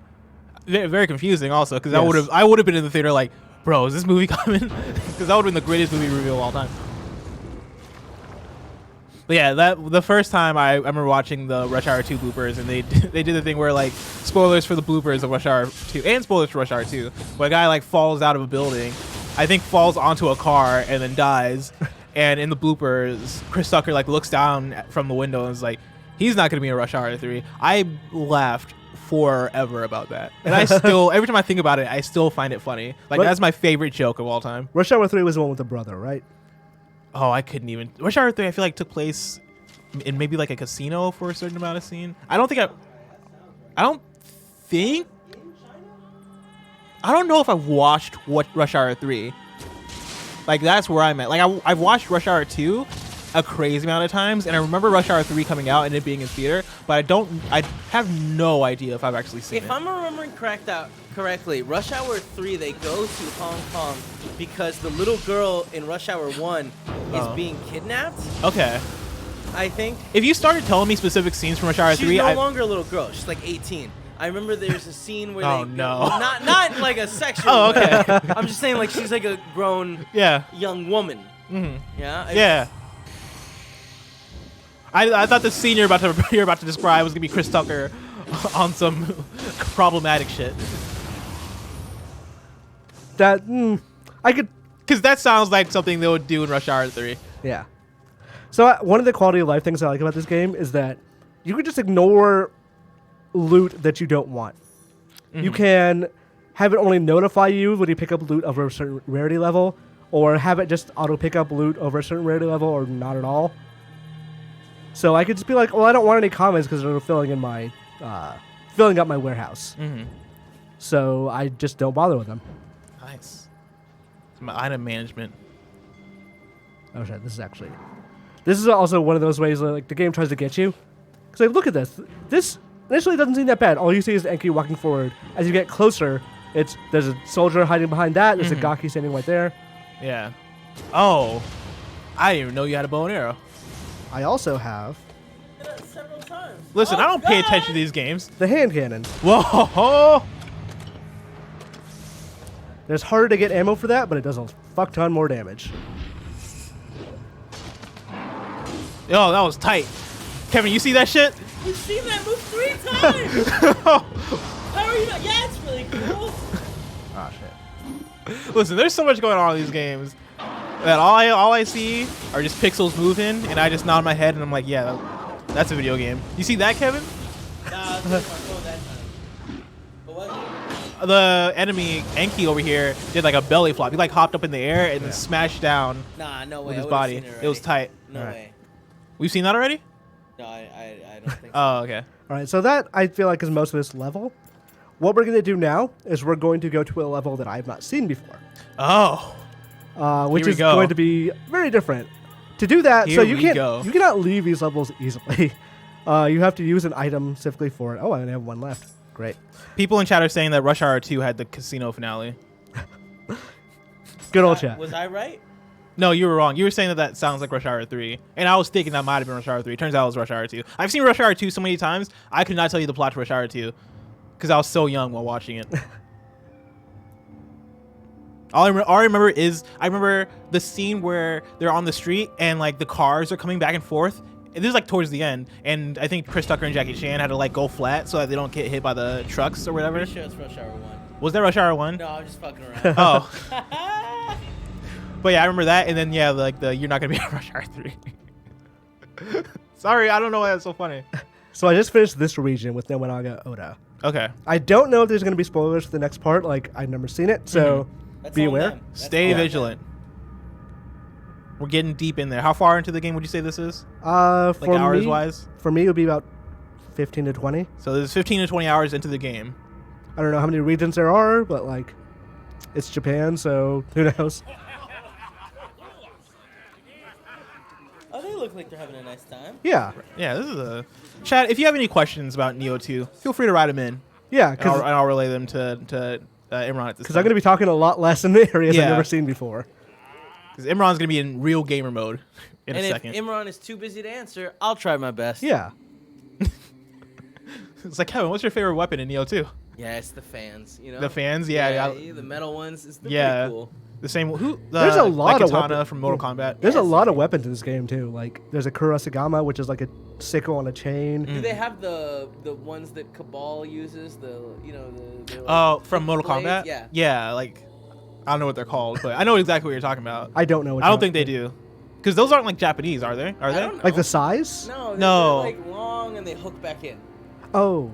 Speaker 1: Very confusing also, because I would have been in the theater like, bro, is this movie coming? Because that would have been the greatest movie reveal of all time. But yeah, the first time I remember watching the Rush Hour 2 bloopers, and they did the thing where like spoilers for the bloopers of Rush Hour 2 and spoilers for Rush Hour 2, where a guy like falls out of a building, I think falls onto a car and then dies, and in the bloopers, Chris Tucker like looks down from the window and is like, he's not gonna be in Rush Hour 3. I laughed forever about that, and I still every time I think about it, I still find it funny. Like that's my favorite joke of all time.
Speaker 2: Rush Hour 3 was the one with the brother, right?
Speaker 1: Oh, I couldn't even. Rush Hour 3, I feel like took place in maybe like a casino for a certain amount of scene. I don't know if I've watched Rush Hour 3. Like that's where I'm at. Like I've watched Rush Hour 2 a crazy amount of times, and I remember Rush Hour 3 coming out and it being in theater, but I have no idea if I've actually seen it.
Speaker 4: If I'm remembering correctly, Rush Hour 3, they go to Hong Kong because the little girl in Rush Hour 1 is being kidnapped.
Speaker 1: Okay.
Speaker 4: I think.
Speaker 1: If you started telling me specific scenes from Rush Hour 3,
Speaker 4: she's no longer a little girl. She's like 18. I remember there's a scene where not like a sexual.
Speaker 1: Oh, okay.
Speaker 4: I'm just saying like she's like a grown young woman.
Speaker 1: Mm-hmm.
Speaker 4: Yeah.
Speaker 1: Yeah. I thought the scene you're about to describe was gonna be Chris Tucker on some problematic shit.
Speaker 2: That I could,
Speaker 1: because that sounds like something they would do in Rush Hour 3.
Speaker 2: Yeah. So one of the quality of life things I like about this game is that you can just ignore loot that you don't want. Mm-hmm. You can have it only notify you when you pick up loot over a certain rarity level, or have it just auto pick up loot over a certain rarity level, or not at all. So I could just be like, well, I don't want any comments because they're filling up my warehouse.
Speaker 1: Mm-hmm.
Speaker 2: So I just don't bother with them.
Speaker 1: Nice. It's my item management.
Speaker 2: Oh shit! This is also one of those ways like the game tries to get you. Because like, look at this. This initially doesn't seem that bad. All you see is Enki walking forward. As you get closer, there's a soldier hiding behind that. There's a Gaki standing right there.
Speaker 1: Yeah. Oh, I didn't even know you had a bow and arrow.
Speaker 2: I also have.
Speaker 4: Several times.
Speaker 1: Listen, I don't pay attention to these games.
Speaker 2: The hand cannon.
Speaker 1: Whoa!
Speaker 2: It's harder to get ammo for that, but it does a fuck ton more damage.
Speaker 1: Oh, that was tight. Kevin, you see that shit?
Speaker 4: You've seen that move 3 times! How are you not? Yeah, it's really cool.
Speaker 2: Ah, shit.
Speaker 1: Listen, there's so much going on in these games that all I see are just pixels moving, and I just nod my head, and I'm like, yeah, that's a video game. You see that, Kevin?
Speaker 4: Nah, it's my phone that time. But what?
Speaker 1: The enemy, Enki, over here, did like a belly flop. He like hopped up in the air and then smashed down
Speaker 4: Nah, no way.
Speaker 1: with his body. It was tight.
Speaker 4: No way.
Speaker 1: We've seen that already?
Speaker 4: No, I don't think so.
Speaker 1: Oh, okay.
Speaker 2: All right, so that I feel like is most of this level. What we're going to do now is we're going to go to a level that I have not seen before.
Speaker 1: Oh.
Speaker 2: Which is going to be very different. To do that, so you cannot leave these levels easily. You have to use an item specifically for it. Oh, I only have one left. Great.
Speaker 1: People in chat are saying that Rush Hour 2 had the casino finale.
Speaker 2: Good old chat.
Speaker 4: Was I right?
Speaker 1: No, you were wrong. You were saying that sounds like Rush Hour 3. And I was thinking that might have been Rush Hour 3. Turns out it was Rush Hour 2. I've seen Rush Hour 2 so many times, I could not tell you the plot to Rush Hour 2. Because I was so young while watching it. All I remember is, I remember the scene where they're on the street and like the cars are coming back and forth. This is like towards the end. And I think Chris Tucker and Jackie Chan had to like go flat so that they don't get hit by the trucks or whatever.
Speaker 4: I'm pretty sure it's Rush Hour 1.
Speaker 1: Was that Rush Hour 1?
Speaker 4: No, I'm just fucking around.
Speaker 1: Oh. But yeah, I remember that, and then yeah, like you're not gonna be at Rush Hour 3. Sorry, I don't know why that's so funny.
Speaker 2: So I just finished this region with Nobunaga Oda.
Speaker 1: Okay.
Speaker 2: I don't know if there's gonna be spoilers for the next part. Like I've never seen it, so be aware.
Speaker 1: Stay vigilant. We're getting deep in there. How far into the game would you say this is?
Speaker 2: Like
Speaker 1: hours wise?
Speaker 2: For me, it would be about 15 to 20.
Speaker 1: So there's 15 to 20 hours into the game.
Speaker 2: I don't know how many regions there are, but like, it's Japan, so who knows?
Speaker 4: Oh, they look like they're having a nice time.
Speaker 2: Yeah.
Speaker 1: Yeah, this is a... Chad, if you have any questions about Nioh 2, feel free to write them in.
Speaker 2: Yeah,
Speaker 1: and I'll relay them to Imran at this time.
Speaker 2: Because I'm going to be talking a lot less in the areas I've never seen before.
Speaker 1: Because Imran's going to be in real gamer mode in a second.
Speaker 4: And if Imran is too busy to answer, I'll try my best.
Speaker 2: Yeah.
Speaker 1: It's like, Kevin, what's your favorite weapon in Nioh 2?
Speaker 4: Yeah, it's the fans, you know?
Speaker 1: The fans? Yeah.
Speaker 4: The metal ones. It's pretty cool.
Speaker 1: The same.
Speaker 2: There's a lot of
Speaker 1: katana from Mortal Kombat.
Speaker 2: There's a lot of weapons in this game too. Like there's a Kurosagama, which is like a sickle on a chain.
Speaker 4: Do they have the ones that Cabal uses?
Speaker 1: From Mortal Kombat.
Speaker 4: Yeah.
Speaker 1: Yeah, like I don't know what they're called, but I know exactly what you're talking about.
Speaker 2: I don't know.
Speaker 1: I don't think they do, because those aren't like Japanese, are they? Are they?
Speaker 2: Like the size?
Speaker 4: No.
Speaker 1: No.
Speaker 4: They're like long and they hook back in.
Speaker 2: Oh.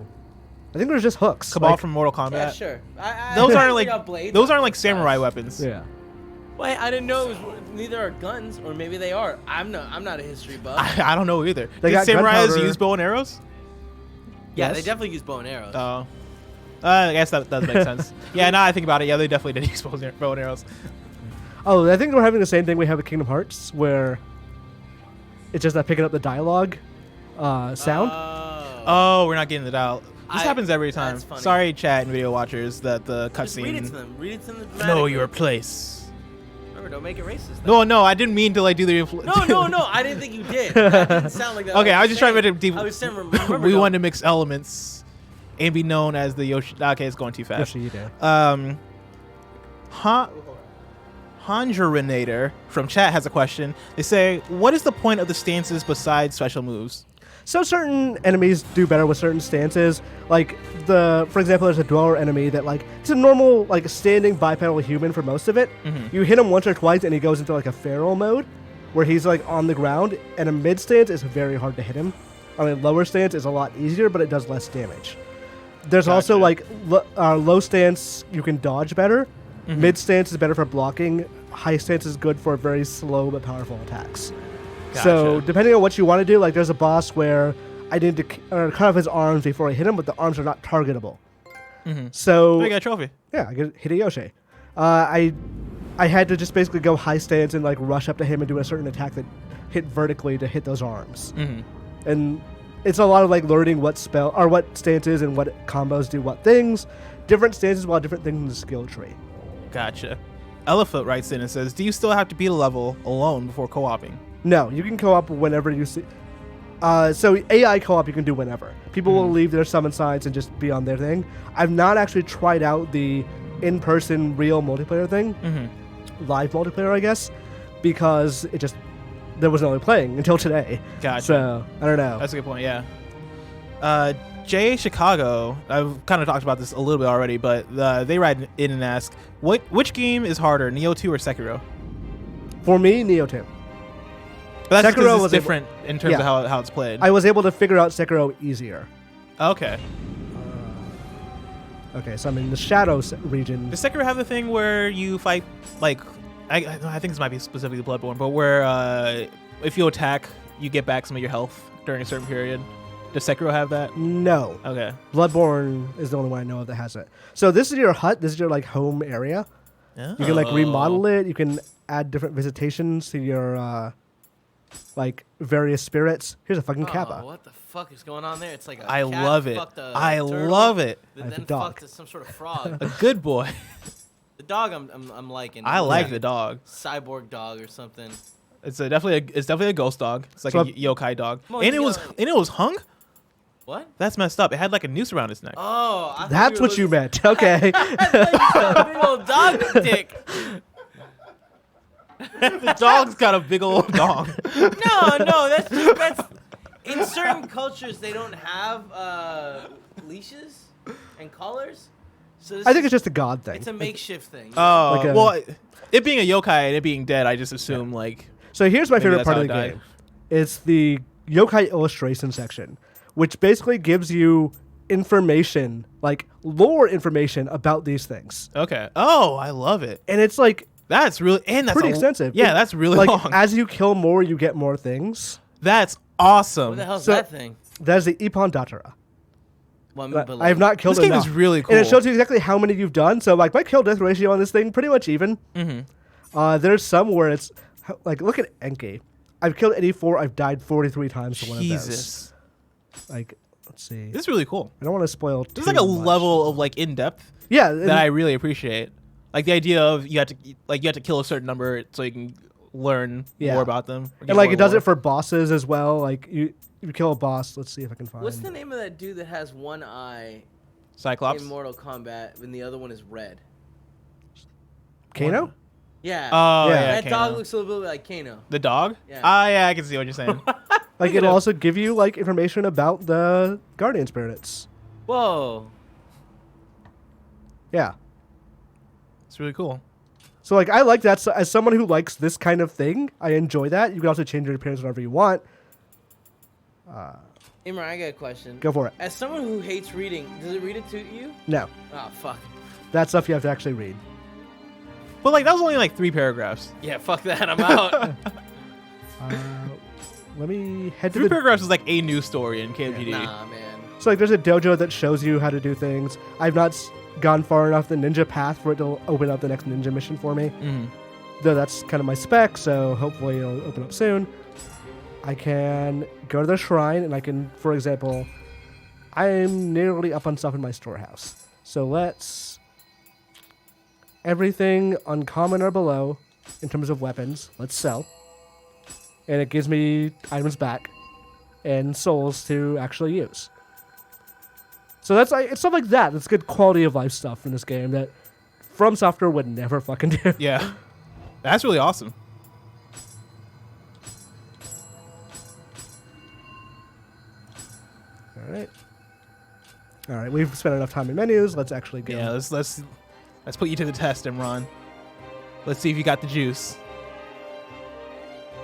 Speaker 2: I think they're just hooks.
Speaker 1: Cabal
Speaker 2: like,
Speaker 1: from Mortal Kombat.
Speaker 4: Yeah, sure.
Speaker 1: Those aren't
Speaker 4: those
Speaker 1: like samurai weapons.
Speaker 2: Yeah.
Speaker 4: Wait, I didn't know neither are guns, or maybe they are. I'm not a history buff.
Speaker 1: I don't know either.
Speaker 2: They
Speaker 1: Did
Speaker 2: got
Speaker 1: samurais
Speaker 2: gunpowder.
Speaker 1: use bow and arrows?
Speaker 4: Yeah,
Speaker 2: Yes.
Speaker 4: they definitely use bow and arrows.
Speaker 1: Oh. I guess that does make sense. Yeah, now I think about it, yeah, they definitely did use bow and arrows.
Speaker 2: Oh, I think we're having the same thing we have with Kingdom Hearts, where it's just not picking up the dialogue sound.
Speaker 1: Oh, we're not getting it out. This
Speaker 4: I-
Speaker 1: happens every time.
Speaker 4: that's funny.
Speaker 1: Sorry, chat and video watchers, that the
Speaker 4: Just read it to
Speaker 1: cutscene.
Speaker 4: them. Read it to them.
Speaker 1: Know
Speaker 4: dramatically.
Speaker 1: your place.
Speaker 4: Remember, don't make it racist.
Speaker 1: No, I didn't mean to like do the influence.
Speaker 4: No. I didn't think you did. That didn't sound like that.
Speaker 1: Okay, I was just trying to make it deep.
Speaker 4: I was saying, remember,
Speaker 1: We
Speaker 4: don't-
Speaker 1: wanted to mix elements and be known as the Yoshi. Okay, it's going too fast.
Speaker 2: Yoshi,
Speaker 1: Hongerinator from chat has a question. They say, what is the point of the stances besides special moves?
Speaker 2: So certain enemies do better with certain stances. Like for example, there's a dweller enemy that like it's a normal like standing bipedal human for most of it. You hit him once or twice and he goes into like a feral mode, where he's like on the ground. And a mid stance is very hard to hit him. I mean, lower stance is a lot easier, but it does less damage. There's also like low stance you can dodge better. Mid stance is better for blocking. High stance is good for very slow but powerful attacks. So depending on what you want to do, like there's a boss where I need to cut off his arms before I hit him, but the arms are not targetable. So
Speaker 1: I got a trophy.
Speaker 2: yeah, I get Hideyoshi. I had to just basically go high stance and like rush up to him and do a certain attack that hit vertically to hit those arms. And it's a lot of like learning what spell or what stances and what combos do what things. Different stances while different things in the skill tree.
Speaker 1: Gotcha. Elephant writes in and says, do you still have to beat a level alone before co-oping?
Speaker 2: No, you can co-op whenever you see. So AI co-op you can do whenever. People will leave their summon signs and just be on their thing. I've not actually tried out the in-person real multiplayer thing, live multiplayer, I guess, because there was no one playing until today.
Speaker 1: Gotcha.
Speaker 2: So I don't know.
Speaker 1: That's a good point, yeah. Jay Chicago, I've kind of talked about this a little bit already, but they write in and ask, which game is harder, Nioh 2 or Sekiro?
Speaker 2: For me, Nioh 2.
Speaker 1: But that's
Speaker 2: Sekiro
Speaker 1: because it's
Speaker 2: was
Speaker 1: different in terms
Speaker 2: yeah.
Speaker 1: of how it's played.
Speaker 2: I was able to figure out Sekiro easier.
Speaker 1: Okay.
Speaker 2: Okay, so I'm in the Shadows region.
Speaker 1: Does Sekiro have the thing where you fight, like, I think this might be specifically Bloodborne, but where if you attack, you get back some of your health during a certain period? Does Sekiro have that?
Speaker 2: No.
Speaker 1: Okay.
Speaker 2: Bloodborne is the only one I know of that has it. So this is your hut. This is your like home area.
Speaker 1: Oh.
Speaker 2: You can like remodel it. You can add different visitations to your like various spirits. Here's a fucking Kappa.
Speaker 4: What the fuck is going on there? It's like a
Speaker 1: I
Speaker 4: cat
Speaker 1: love it.
Speaker 4: fucked a
Speaker 1: I
Speaker 4: turtle,
Speaker 1: love it.
Speaker 4: that
Speaker 2: I have
Speaker 4: then
Speaker 2: a dog.
Speaker 4: fucked some sort of frog.
Speaker 1: A good boy.
Speaker 4: The dog I'm liking.
Speaker 1: I like
Speaker 4: Like
Speaker 1: the dog.
Speaker 4: cyborg dog or something.
Speaker 1: It's definitely a ghost dog. It's like
Speaker 2: So
Speaker 1: a yokai dog.
Speaker 4: Come on,
Speaker 1: And
Speaker 4: you
Speaker 1: it was hung?
Speaker 4: What?
Speaker 1: That's messed up. It had like a noose around its neck.
Speaker 4: Oh, I thought
Speaker 2: That's
Speaker 4: were
Speaker 2: what you
Speaker 4: looking-
Speaker 2: meant. Okay.
Speaker 4: I thought you said a big old dog dick.
Speaker 1: The dog's got a big old dog.
Speaker 4: No, that's in certain cultures they don't have leashes and collars. So
Speaker 2: I think it's just a god thing.
Speaker 4: it's a makeshift thing.
Speaker 1: Oh,
Speaker 2: Like a-
Speaker 1: well, it being a yokai and it being dead, I just assume like.
Speaker 2: So here's my
Speaker 1: Maybe
Speaker 2: favorite
Speaker 1: that's
Speaker 2: part
Speaker 1: how
Speaker 2: of the
Speaker 1: it died.
Speaker 2: game. It's the yokai illustration section, which basically gives you information, like lore information about these things.
Speaker 1: Okay. Oh, I love it.
Speaker 2: And it's like
Speaker 1: That's really and that's
Speaker 2: pretty
Speaker 1: a-
Speaker 2: extensive.
Speaker 1: Yeah, that's really
Speaker 2: like
Speaker 1: long.
Speaker 2: as you kill more, you get more things.
Speaker 1: That's awesome.
Speaker 4: what the hell's
Speaker 2: so-
Speaker 4: that thing?
Speaker 2: That is the Ippon Datara.
Speaker 4: Well, I mean, but
Speaker 2: I have not killed
Speaker 1: This game
Speaker 2: enough.
Speaker 1: is really
Speaker 2: And it
Speaker 1: cool.
Speaker 2: shows you exactly how many you've done. So like my kill death ratio on this thing pretty much even. There's some where it's like look at Enki. I've killed 84. I've died 43 times to one of those.
Speaker 1: Jesus.
Speaker 2: Like let's see.
Speaker 1: This is really cool.
Speaker 2: I don't want to spoil.
Speaker 1: This is like a level of like in depth
Speaker 2: Yeah.
Speaker 1: that I really appreciate. Like the idea of you have to kill a certain number so you can learn
Speaker 2: Yeah.
Speaker 1: more about them. or get
Speaker 2: And like
Speaker 1: more
Speaker 2: it does
Speaker 1: lore.
Speaker 2: it for bosses as well. Like you kill a boss. Let's see if I can find.
Speaker 4: What's the name of that dude that has one eye
Speaker 1: Cyclops.
Speaker 4: in Mortal Kombat and the other one is red?
Speaker 2: Kano?
Speaker 4: Yeah.
Speaker 1: Oh
Speaker 2: Yeah.
Speaker 1: yeah,
Speaker 4: that dog
Speaker 1: Kano.
Speaker 4: looks a little bit like Kano.
Speaker 1: The dog?
Speaker 4: Yeah.
Speaker 1: Ah, yeah, I can see what you're saying.
Speaker 2: Like it'll also give you like information about the guardian spirits.
Speaker 4: Whoa.
Speaker 2: Yeah.
Speaker 1: It's really cool.
Speaker 2: So like I like that. So, as someone who likes this kind of thing, I enjoy that. You can also change your appearance whenever you want.
Speaker 4: Imran, I got a question.
Speaker 2: Go for it.
Speaker 4: As someone who hates reading, does it read it to you?
Speaker 2: No.
Speaker 4: Oh, fuck.
Speaker 2: That stuff you have to actually read.
Speaker 1: But like that was only like 3 paragraphs.
Speaker 4: Yeah, fuck that. I'm out.
Speaker 2: Let me head to
Speaker 1: 3
Speaker 2: the...
Speaker 1: paragraphs is like a news story in KMGD.
Speaker 4: Nah, man.
Speaker 2: So like there's a dojo that shows you how to do things. I've not gone far enough the ninja path for it to open up the next ninja mission for me. Though that's kind of my spec, so hopefully it'll open up soon. I can go to the shrine, and I can, for example, I'm nearly up on stuff in my storehouse. So let's... Everything uncommon or below, in terms of weapons, let's sell. And it gives me items back and souls to actually use. So that's it's stuff like that. That's good quality of life stuff in this game that From Software would never fucking do.
Speaker 1: Yeah. That's really awesome.
Speaker 2: All right, we've spent enough time in menus. Let's actually go.
Speaker 1: Yeah, let's put you to the test, Imran. Let's see if you got the juice.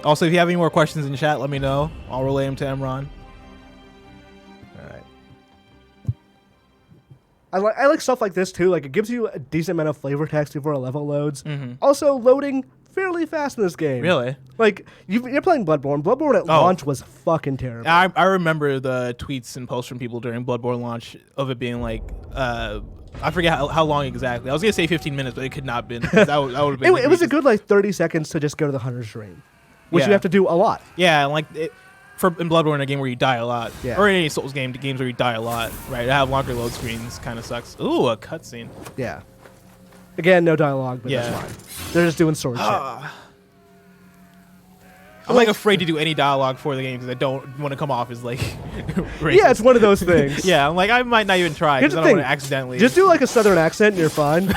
Speaker 1: Also, if you have any more questions in chat, let me know. I'll relay them to Imran.
Speaker 2: All right. I like stuff like this too. Like it gives you a decent amount of flavor text before a level loads. Also, loading fairly fast in this game.
Speaker 1: Really?
Speaker 2: Like you're playing Bloodborne. Bloodborne at launch was fucking terrible.
Speaker 1: I remember the tweets and posts from people during Bloodborne launch of it being like, I forget how long exactly. I was gonna say 15 minutes, but it could not have been. That would have been.
Speaker 2: It was a good like 30 seconds to just go to the Hunter's Dream, which you have to do a lot.
Speaker 1: Yeah, like in Bloodborne, a game where you die a lot,
Speaker 2: Yeah.
Speaker 1: or in any Souls game, games where you die a lot, right? To have longer load screens kind of sucks. Ooh, a cutscene.
Speaker 2: Yeah. Again, no dialogue, but
Speaker 1: Yeah.
Speaker 2: that's fine. They're just doing sword shit.
Speaker 1: I'm like afraid to do any dialogue for the game because I don't want to come off as like racist.
Speaker 2: Yeah, it's one of those things.
Speaker 1: Yeah, I'm like I might not even try
Speaker 2: Here's
Speaker 1: because
Speaker 2: the
Speaker 1: I don't want
Speaker 2: thing.
Speaker 1: to accidentally.
Speaker 2: Just do like a southern accent and you're fine.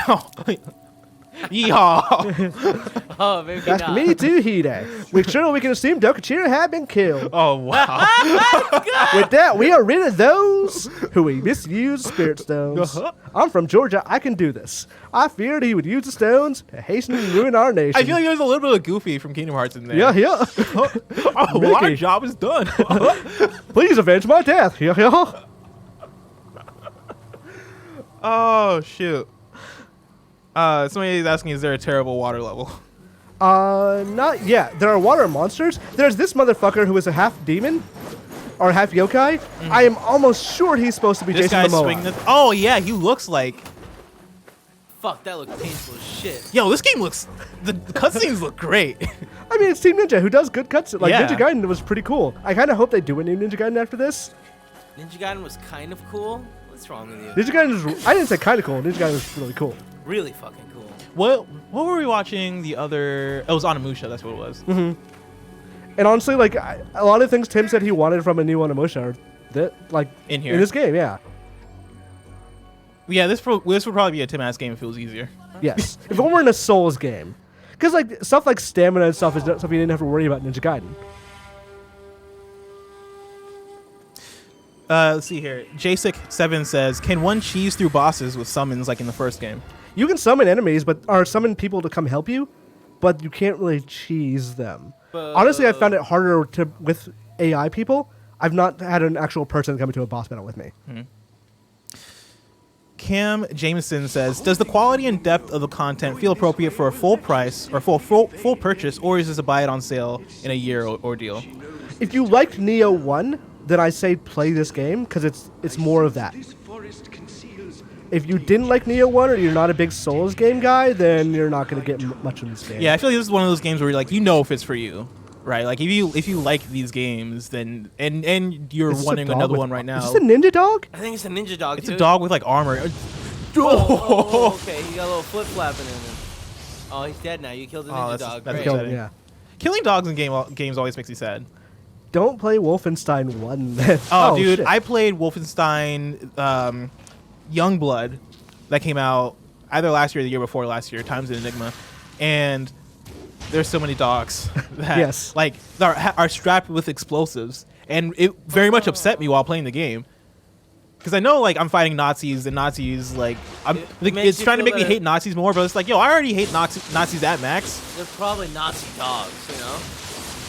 Speaker 1: Yeehaw!
Speaker 4: Oh, maybe
Speaker 2: That's
Speaker 4: not.
Speaker 2: me too, Hide. We sure we can assume Dokachira had been killed.
Speaker 1: Oh wow!
Speaker 2: With that, we are rid of those who we misuse spirit stones. I'm from Georgia. I can do this. I feared he would use the stones to hasten and ruin our nation.
Speaker 1: I feel like there's a little bit of Goofy from Kingdom Hearts in there.
Speaker 2: Yeah, yeah.
Speaker 1: Oh, well, our
Speaker 2: Mickey.
Speaker 1: job is done.
Speaker 2: Please avenge my death. Yeah, yeah.
Speaker 1: Oh shoot! Somebody is asking, is there a terrible water level?
Speaker 2: Not yet. There are water monsters. There's this motherfucker who is a half demon or half yokai. I am almost sure he's supposed to be
Speaker 1: This
Speaker 2: Jason
Speaker 1: guy's
Speaker 2: Momoa.
Speaker 1: swinging the. Oh yeah, he looks like.
Speaker 4: Fuck, that looked painful as shit.
Speaker 1: Yo, this game looks. The cutscenes look great.
Speaker 2: I mean, it's Team Ninja who does good cuts. Like
Speaker 1: Yeah.
Speaker 2: Ninja Gaiden was pretty cool. I kind of hope they do a new Ninja Gaiden after this.
Speaker 4: Ninja Gaiden was kind of cool. What's wrong with you?
Speaker 2: Ninja Gaiden is. I didn't say kind of cool. Ninja Gaiden was really cool.
Speaker 4: Really fucking cool.
Speaker 1: What were we watching the other? It was Onimusha. That's what it was.
Speaker 2: And honestly, like a lot of things Tim said he wanted from a new Onimusha are that like
Speaker 1: In here.
Speaker 2: in this game. Yeah.
Speaker 1: Yeah, this would probably be a Tim-ass game if it was easier.
Speaker 2: Yes. If it were in a Souls game, because like stuff like stamina and stuff is not something you didn't have to worry about in Ninja Gaiden.
Speaker 1: Let's see here. Jasic7 says, "Can one cheese through bosses with summons like in the first game?"
Speaker 2: You can summon enemies, or summon people to come help you, but you can't really cheese them. Honestly, I found it harder with AI people. I've not had an actual person come into a boss battle with me.
Speaker 1: Cam Jameson says, "Does the quality and depth of the content feel appropriate for a full price or full purchase, or is this a buy it on sale in a year ordeal?"
Speaker 2: If you liked Nioh 1, then I say play this game because it's more of that. If you didn't like Nioh 1 or you're not a big Souls game guy, then you're not going to get much in this game.
Speaker 1: Yeah, I feel like this is one of those games where you're like, if it's for you, right? Like if you like these games, then and you're
Speaker 2: Is this a
Speaker 1: wanting
Speaker 2: dog
Speaker 1: another
Speaker 2: with-
Speaker 1: one right now.
Speaker 2: Is this a ninja dog?
Speaker 4: I think it's a ninja dog,
Speaker 1: It's
Speaker 4: dude.
Speaker 1: a dog with like armor.
Speaker 4: Oh, okay. He got a little flip flapping in him. Oh, he's dead now. You killed the ninja dog.
Speaker 1: that's
Speaker 4: Great.
Speaker 2: Kill
Speaker 1: upsetting.
Speaker 2: yeah.
Speaker 1: Killing dogs in games always makes me sad.
Speaker 2: Don't play Wolfenstein 1 then.
Speaker 1: Oh, dude,
Speaker 2: shit.
Speaker 1: I played Wolfenstein Youngblood that came out either last year or the year before last year, Times of Enigma, and there's so many dogs that
Speaker 2: Yes.
Speaker 1: like are strapped with explosives, and it very much upset me while playing the game. Because I know, like, I'm fighting Nazis, and Nazis, like,
Speaker 4: makes
Speaker 1: it's
Speaker 4: you
Speaker 1: trying to
Speaker 4: feel
Speaker 1: make me
Speaker 4: that-
Speaker 1: hate Nazis more, but it's like, yo, I already hate Nazis at max.
Speaker 4: They're probably Nazi dogs, you know?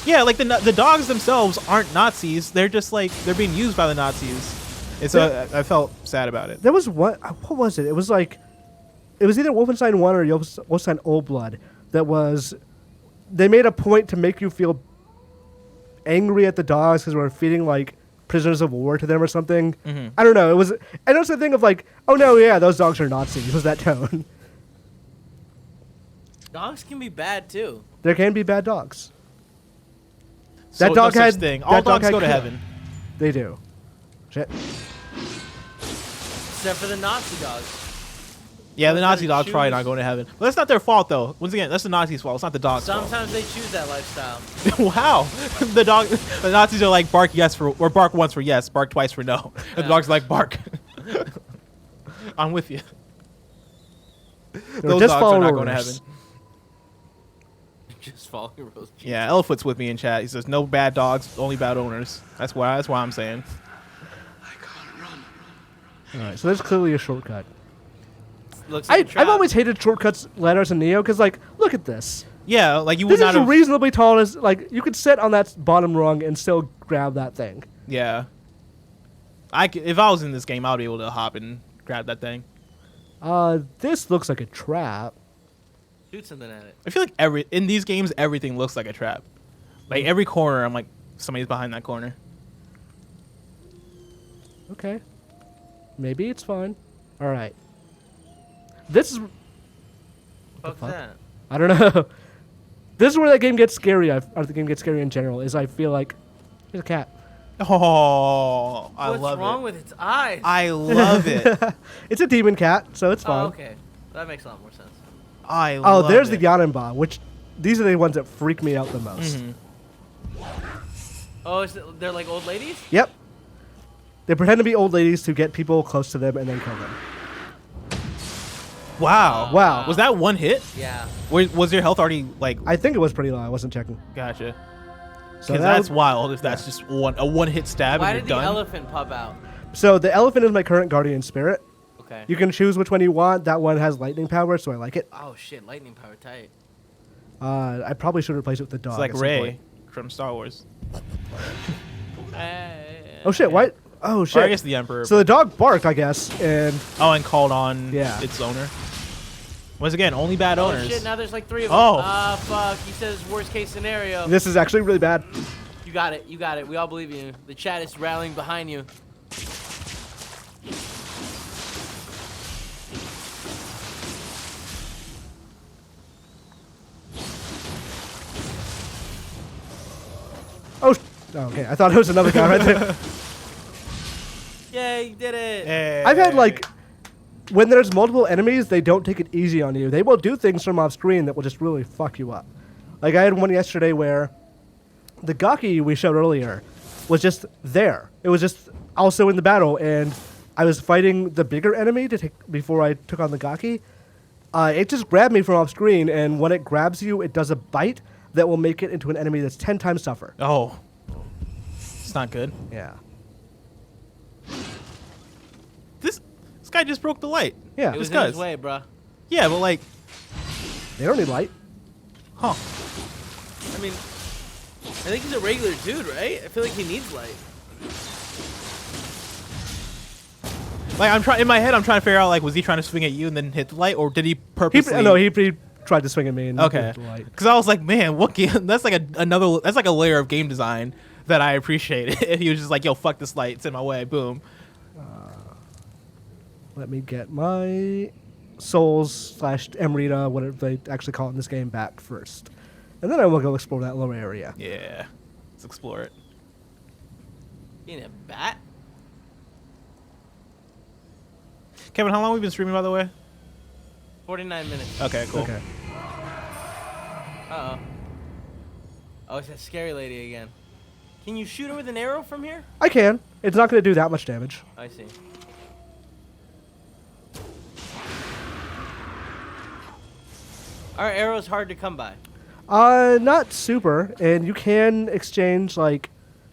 Speaker 1: Yeah, like the dogs themselves aren't Nazis. They're just like they're being used by the Nazis. And so I felt sad about it.
Speaker 2: There was what was it? It was like it was either Wolfenstein 1 or Wolfenstein Old Blood that was they made a point to make you feel angry at the dogs because we're feeding like prisoners of war to them or something.
Speaker 1: Mm-hmm.
Speaker 2: I don't know. It was the thing of like, oh no, yeah, those dogs are Nazis. Was that tone?
Speaker 4: Dogs can be bad too.
Speaker 2: There can be bad dogs.
Speaker 1: So
Speaker 2: That dog
Speaker 1: no
Speaker 2: had
Speaker 1: such thing.
Speaker 2: that
Speaker 1: All
Speaker 2: dog
Speaker 1: dogs
Speaker 2: had
Speaker 1: go to
Speaker 2: kill.
Speaker 1: heaven.
Speaker 2: They do. Shit.
Speaker 4: Except for the Nazi dogs.
Speaker 1: Yeah, the
Speaker 4: Those
Speaker 1: Nazi
Speaker 4: gotta
Speaker 1: dogs probably
Speaker 4: choose.
Speaker 1: not going to heaven. But that's not their fault though. Once again, that's the Nazis' fault. It's not the dogs'
Speaker 4: Sometimes they choose that lifestyle.
Speaker 1: fault. Wow. The Nazis are like bark yes for or bark once for yes, bark twice for no. And the dogs are like bark. I'm with you. Those
Speaker 2: just
Speaker 1: dogs
Speaker 2: follow
Speaker 1: are not going to
Speaker 2: orders.
Speaker 1: heaven.
Speaker 4: Just follow your rules.
Speaker 1: Yeah, Elephant's with me in chat. He says no bad dogs, only bad owners. That's why I'm saying.
Speaker 2: All right, so there's clearly a shortcut.
Speaker 4: Looks like a trap.
Speaker 2: I've always hated shortcuts ladders in Nioh because, like, look at this.
Speaker 1: Yeah, like you would
Speaker 2: This
Speaker 1: not
Speaker 2: is
Speaker 1: have.
Speaker 2: reasonably tall. As like you could sit on that bottom rung and still grab that thing.
Speaker 1: Yeah. If I was in this game, I would be able to hop and grab that thing.
Speaker 2: This looks like a trap.
Speaker 4: Shoot something at it.
Speaker 1: I feel like in these games, everything looks like a trap. Like every corner, I'm like, somebody's behind that corner.
Speaker 2: Okay. Maybe it's fine. All right. This is.
Speaker 4: Fuck's
Speaker 2: fuck?
Speaker 4: that?
Speaker 2: I don't know. This is where that game gets scary. Or the game gets scary in general. Is I feel like there's a cat.
Speaker 1: Oh, I
Speaker 4: What's
Speaker 1: love
Speaker 4: wrong
Speaker 1: it.
Speaker 4: with its eyes?
Speaker 1: I love it.
Speaker 2: It's a demon cat, so it's fine.
Speaker 4: Oh, okay. That makes a lot more sense.
Speaker 1: I
Speaker 2: Oh,
Speaker 1: love
Speaker 2: there's
Speaker 1: it.
Speaker 2: the Yanenba, which these are the ones that freak me out the most.
Speaker 1: Mhm.
Speaker 4: Oh, they're like old ladies?
Speaker 2: Yep. They pretend to be old ladies to get people close to them and then kill them.
Speaker 1: Wow.
Speaker 2: Wow.
Speaker 1: Was that one hit?
Speaker 4: Yeah.
Speaker 1: Was your health already like?
Speaker 2: I think it was pretty low. I wasn't checking.
Speaker 1: Gotcha.
Speaker 2: So
Speaker 1: Because that's wild. If that's just a one hit stab
Speaker 4: Why
Speaker 1: and
Speaker 4: did
Speaker 1: you're
Speaker 4: the
Speaker 1: done.
Speaker 4: elephant pop out?
Speaker 2: So the elephant is my current guardian spirit.
Speaker 4: Okay.
Speaker 2: You can choose which one you want. That one has lightning power, so I like it.
Speaker 4: Oh shit! Lightning power tight.
Speaker 2: I probably should replace it with the dog.
Speaker 1: It's like
Speaker 2: at some
Speaker 1: Ray
Speaker 2: point.
Speaker 1: from Star Wars.
Speaker 2: Oh shit! What? Oh
Speaker 1: Or
Speaker 2: shit!
Speaker 1: I guess the Emperor.
Speaker 2: So the dog barked, I guess, and
Speaker 1: and called on
Speaker 2: Yeah.
Speaker 1: its owner. Once again, only bad
Speaker 4: Oh
Speaker 1: owners.
Speaker 4: shit! Now there's like 3 of them.
Speaker 1: Oh.
Speaker 4: Ah fuck! He says worst case scenario.
Speaker 2: this is actually really bad.
Speaker 4: You got it. You got it. We all believe in you. The chat is rallying behind you.
Speaker 2: Oh, okay. I thought it was another guy right there.
Speaker 4: Yay! You did it.
Speaker 1: Hey.
Speaker 2: I've had like, when there's multiple enemies, they don't take it easy on you. They will do things from off screen that will just really fuck you up. Like I had one yesterday where the Gaki we showed earlier was just there. It was just also in the battle, and I was fighting the bigger enemy to take before I took on the Gaki. It just grabbed me from off screen, and when it grabs you, it does a bite that will make it into an enemy that's 10 times tougher.
Speaker 1: Oh. It's not good.
Speaker 2: Yeah.
Speaker 1: This guy just broke the light.
Speaker 2: Yeah.
Speaker 4: It was
Speaker 1: This
Speaker 4: in his
Speaker 1: guy's-
Speaker 4: way, bruh.
Speaker 1: Yeah, but like,
Speaker 2: They don't need light.
Speaker 1: huh?
Speaker 4: I mean, I think he's a regular dude, right? I feel like he needs light.
Speaker 1: Like I'm trying in my head, I'm trying to figure out like, was he trying to swing at you and then hit the light, or did he purposely?
Speaker 2: He tried to swing at me and
Speaker 1: Okay.
Speaker 2: hit the light.
Speaker 1: Because I was like, man, what game? That's like another. That's like a layer of game design that I appreciate. If he was just like, yo, fuck this light, it's in my way, boom.
Speaker 2: Let me get my souls / Emrita, whatever they actually call it in this game, back first. And then I will go explore that lower area.
Speaker 1: Yeah, let's explore it.
Speaker 4: Being a bat?
Speaker 1: Kevin, how long have we been streaming, by the way?
Speaker 4: 49 minutes.
Speaker 1: Okay, cool.
Speaker 2: Okay.
Speaker 4: Uh-oh. Oh, it's that scary lady again. Can you shoot her with an arrow from here?
Speaker 2: I can. It's not going to do that much damage.
Speaker 4: I see. Are arrows hard to come by?
Speaker 2: Not super. And you can exchange, like,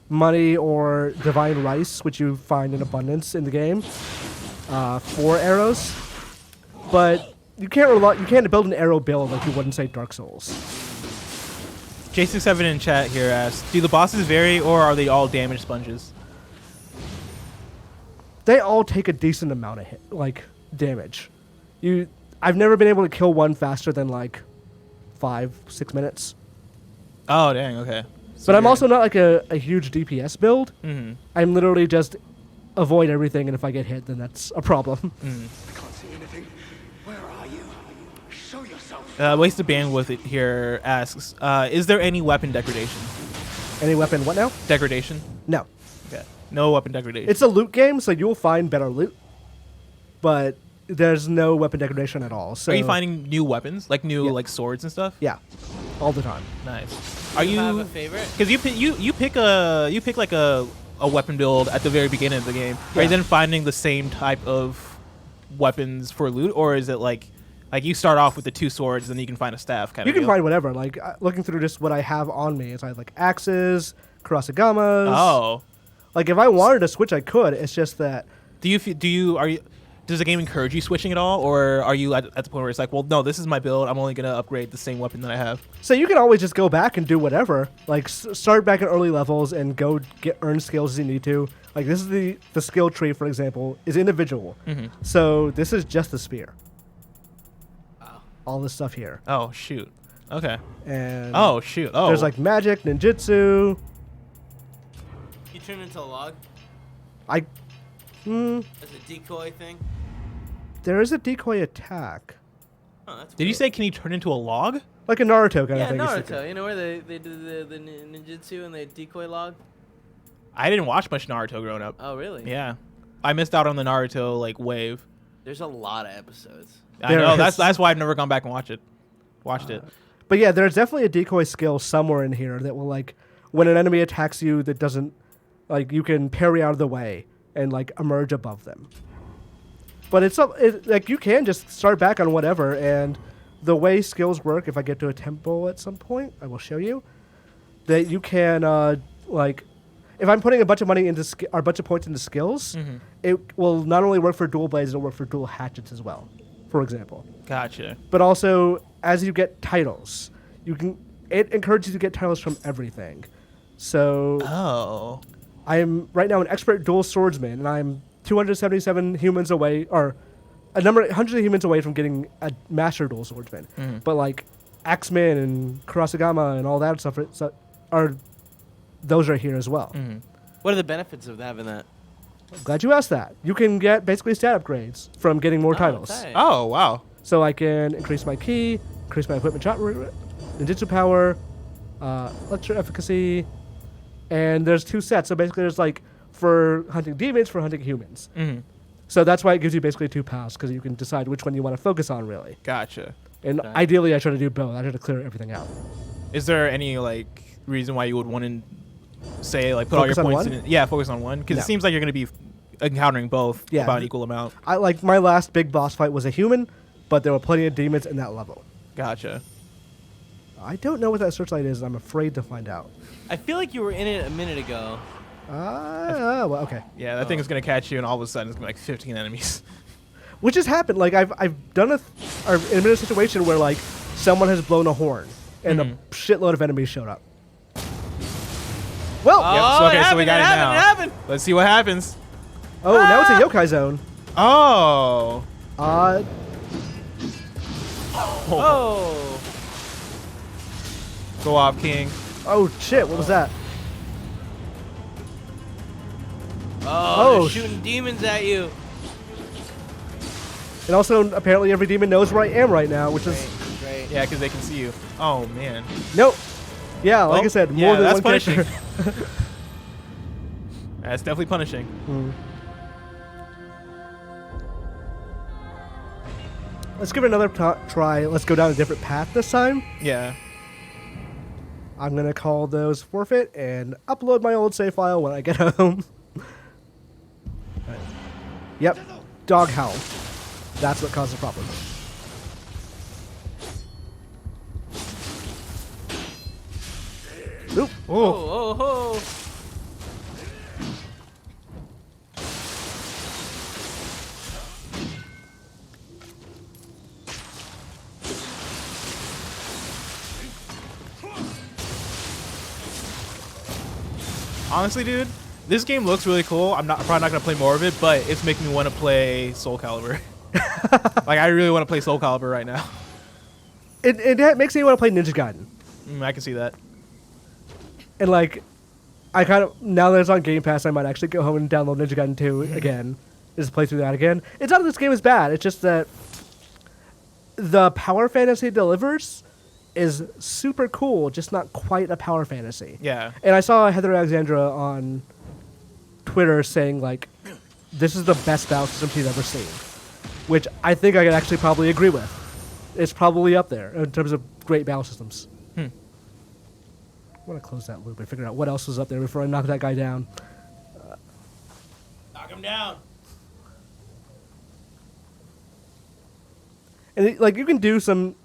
Speaker 2: money or divine rice, which you find in abundance in the game, for arrows. But you can't build an arrow build like you would in, say, Dark Souls.
Speaker 1: J67 in chat here asks, do the bosses vary or are they all damage sponges?
Speaker 2: They all take a decent amount of damage. I've never been able to kill one faster than like 5-6 minutes.
Speaker 1: Oh, dang, okay. So
Speaker 2: but I'm also not like a huge DPS build.
Speaker 1: Mm-hmm.
Speaker 2: I'm literally just avoid everything, and if I get hit, then that's a problem.
Speaker 1: Mm-hmm.
Speaker 5: I can't see anything. Where are you? Show yourself.
Speaker 1: Wasted Bandwidth here asks, is there any weapon degradation?
Speaker 2: Any weapon what now?
Speaker 1: Degradation?
Speaker 2: No.
Speaker 1: Okay. No weapon degradation.
Speaker 2: It's a loot game, so you'll find better loot, but there's no weapon degradation at all. So
Speaker 1: are you finding new weapons, like new
Speaker 2: Yeah.
Speaker 1: like swords and stuff?
Speaker 2: Yeah, all the time.
Speaker 1: Nice.
Speaker 4: Do you have a favorite?
Speaker 1: Because you pick like a weapon build at the very beginning of the game. Are
Speaker 2: Yeah.
Speaker 1: you then finding the same type of weapons for loot, or is it like you start off with the 2 swords, and then you can find a staff kind
Speaker 2: You
Speaker 1: of?
Speaker 2: can find whatever. Like looking through just what I have on me, I have like axes, kurasagamas.
Speaker 1: Oh.
Speaker 2: Like if I wanted to switch, I could. It's just that.
Speaker 1: Does the game encourage you switching at all, or are you at the point where it's like, well, no, this is my build. I'm only gonna upgrade the same weapon that I have.
Speaker 2: So you can always just go back and do whatever. Like start back at early levels and go earn skills as you need to. Like this is the skill tree, for example, is individual.
Speaker 1: Mm-hmm.
Speaker 2: So this is just the spear.
Speaker 4: Wow.
Speaker 2: All this stuff here.
Speaker 1: Oh shoot. Okay.
Speaker 2: And
Speaker 1: Oh shoot. Oh.
Speaker 2: there's like magic, ninjutsu.
Speaker 4: You turn into a log
Speaker 2: I
Speaker 4: as a decoy thing.
Speaker 2: there is a decoy attack.
Speaker 4: Oh, that's
Speaker 1: Did you
Speaker 4: cool.
Speaker 1: say can you turn into a log?
Speaker 2: Like a Naruto kind
Speaker 4: Yeah,
Speaker 2: of thing.
Speaker 4: Naruto. You know where they do the ninjutsu and they decoy log?
Speaker 1: I didn't watch much Naruto growing up.
Speaker 4: Oh, really?
Speaker 1: Yeah. I missed out on the Naruto like wave.
Speaker 4: There's a lot of episodes.
Speaker 1: I
Speaker 2: There
Speaker 1: know.
Speaker 2: is.
Speaker 1: That's why I've never gone back and watched it.
Speaker 2: But yeah, there's definitely a decoy skill somewhere in here that will like when an enemy attacks you that doesn't like you can parry out of the way and like emerge above them. But like you can just start back on whatever, and the way skills work, if I get to a temple at some point, I will show you that you can like if I'm putting a bunch of money into or a bunch of points into skills, it will not only work for dual blades, it'll work for dual hatchets as well, for example.
Speaker 1: Gotcha.
Speaker 2: But also as you get titles, it encourages you to get titles from everything. So
Speaker 1: Oh.
Speaker 2: I am right now an expert dual swordsman, and I'm 277 humans away, or hundreds of humans away from getting a master dual swordsman. But like Axeman and Kurasagama and all that stuff those are here as well.
Speaker 4: What are the benefits of having that?
Speaker 2: I'm glad you asked that. You can get basically stat upgrades from getting more titles.
Speaker 4: tight.
Speaker 1: Oh wow.
Speaker 2: So I can increase my ki, increase my equipment shot rate, ninjutsu power, lecture efficacy, and there's 2 sets. So basically there's like for hunting demons, for hunting humans. So that's why it gives you basically 2 paths, because you can decide which one you want to focus on, really.
Speaker 1: Gotcha.
Speaker 2: And
Speaker 4: Okay.
Speaker 2: ideally I try to do both. I try to clear everything out.
Speaker 1: Is there any like reason why you would want to say like put all your
Speaker 2: Focus on
Speaker 1: points
Speaker 2: one?
Speaker 1: in? Yeah, focus on one because
Speaker 2: No.
Speaker 1: it seems like you're going to be encountering both
Speaker 2: Yeah,
Speaker 1: about an equal amount.
Speaker 2: I like my last big boss fight was a human, but there were plenty of demons in that level.
Speaker 1: Gotcha.
Speaker 2: I don't know what that searchlight is, and I'm afraid to find out.
Speaker 4: I feel like you were in it a minute ago.
Speaker 2: Well, okay.
Speaker 1: Yeah, that thing is going to catch you, and all of a sudden it's going to be like 15 enemies.
Speaker 2: Which has happened. Like I've done or been in a situation where like someone has blown a horn and a shitload of enemies showed up. Well,
Speaker 4: Oh,
Speaker 1: Yep, so we got it
Speaker 4: happened,
Speaker 1: now.
Speaker 4: it happened.
Speaker 1: Let's see what happens.
Speaker 2: now it's a yokai zone.
Speaker 1: Oh.
Speaker 4: Oh.
Speaker 1: Go off, King.
Speaker 2: Oh shit! What was that?
Speaker 4: Oh,
Speaker 2: Oh,
Speaker 4: they're shooting demons at you.
Speaker 2: And also, apparently, every demon knows where I am right now, which is
Speaker 4: Great.
Speaker 1: Yeah, because they can see you. Oh man.
Speaker 2: nope. Yeah, like I said, more
Speaker 1: yeah,
Speaker 2: than
Speaker 1: that's
Speaker 2: one
Speaker 1: punishing.
Speaker 2: character.
Speaker 1: That's definitely punishing.
Speaker 2: Let's give it another try. Let's go down a different path this time.
Speaker 1: Yeah.
Speaker 2: I'm gonna call those forfeit and upload my old save file when I get home. Right. Yep, dog howl. That's what caused the problem. Oop.
Speaker 4: Oh, oh, oh.
Speaker 1: Honestly, dude, this game looks really cool. I'm probably not gonna play more of it, but it's making me want to play Soul Calibur. Like, I really want to play Soul Calibur right now.
Speaker 2: It makes me want to play Ninja Gaiden.
Speaker 1: I can see that.
Speaker 2: And like, I kind of, now that it's on Game Pass, I might actually go home and download Ninja Gaiden 2 again. Just play through that again. It's not that this game is bad. It's just that the power fantasy it delivers is super cool, just not quite a power fantasy.
Speaker 1: Yeah.
Speaker 2: And I saw Heather Alexandra on Twitter saying, like, this is the best battle system she's ever seen. Which I think I could actually probably agree with. It's probably up there in terms of great battle systems. I want to close that loop and figure out what else was up there before I knock that guy down.
Speaker 4: Knock him down.
Speaker 2: And like, you can do some.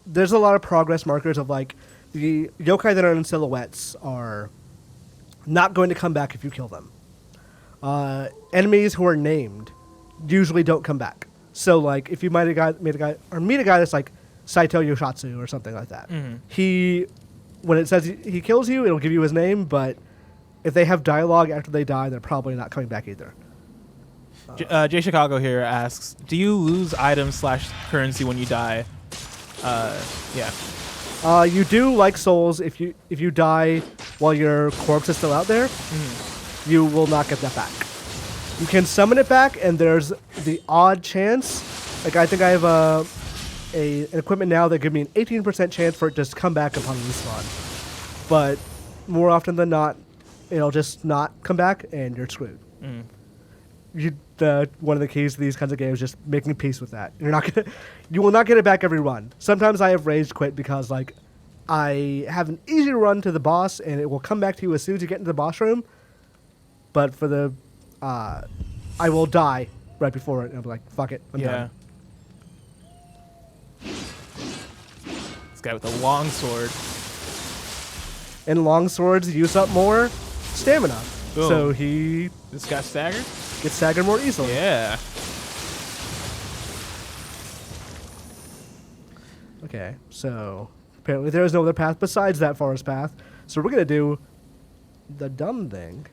Speaker 2: There's a lot of progress markers of like the yokai that are in silhouettes are not going to come back if you kill them. Enemies who are named usually don't come back. So like, if you meet a guy that's like Saito Yoshatsu or something like that, when it says he kills you, it'll give you his name. But if they have dialogue after they die, they're probably not coming back either.
Speaker 1: Jay Chicago here asks, do you lose items / currency when you die? Yeah.
Speaker 2: You do, like Souls, if you die while your corpse is still out there, you will not get that back. You can summon it back, and there's the odd chance. Like, I think I have an equipment now that gives me an 18% chance for it to just come back upon respawn. But more often than not, it'll just not come back, and you're screwed. One of the keys to these kinds of games is just making peace with that. You will not get it back every run. Sometimes I have rage quit because like I have an easy run to the boss, and it will come back to you as soon as you get into the boss room. But for the I will die right before it, and I'm like, fuck it, I'm done.
Speaker 1: This guy with a long sword.
Speaker 2: And long swords use up more stamina.
Speaker 1: Boom.
Speaker 2: So he
Speaker 1: This got staggered?
Speaker 2: gets staggered more easily.
Speaker 1: Yeah.
Speaker 2: Okay, so apparently there is no other path besides that forest path. So we're going to do the dumb thing.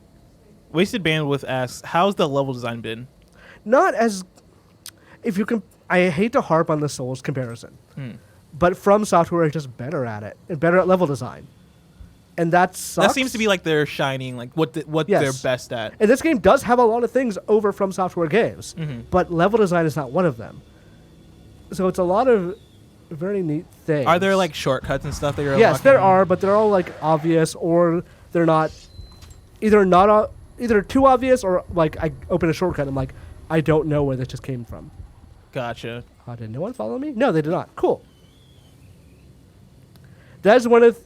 Speaker 1: Wasted Bandwidth asks, how's the level design been?
Speaker 2: Not as... If you can... I hate to harp on the Souls comparison. But From Software is just better at it. And better at level design. And that sucks.
Speaker 1: That seems to be like their shining, like what they're best at.
Speaker 2: And this game does have a lot of things over From Software games. But level design is not one of them. So it's a lot of very neat things.
Speaker 1: Are there like shortcuts and stuff that you're
Speaker 2: Yes, there
Speaker 1: unlocking?
Speaker 2: are, but they're all like obvious, or they're not either too obvious, or like I open a shortcut and I'm like, I don't know where this just came from.
Speaker 1: Gotcha.
Speaker 2: Did no one follow me? No, they did not. Cool. That is one of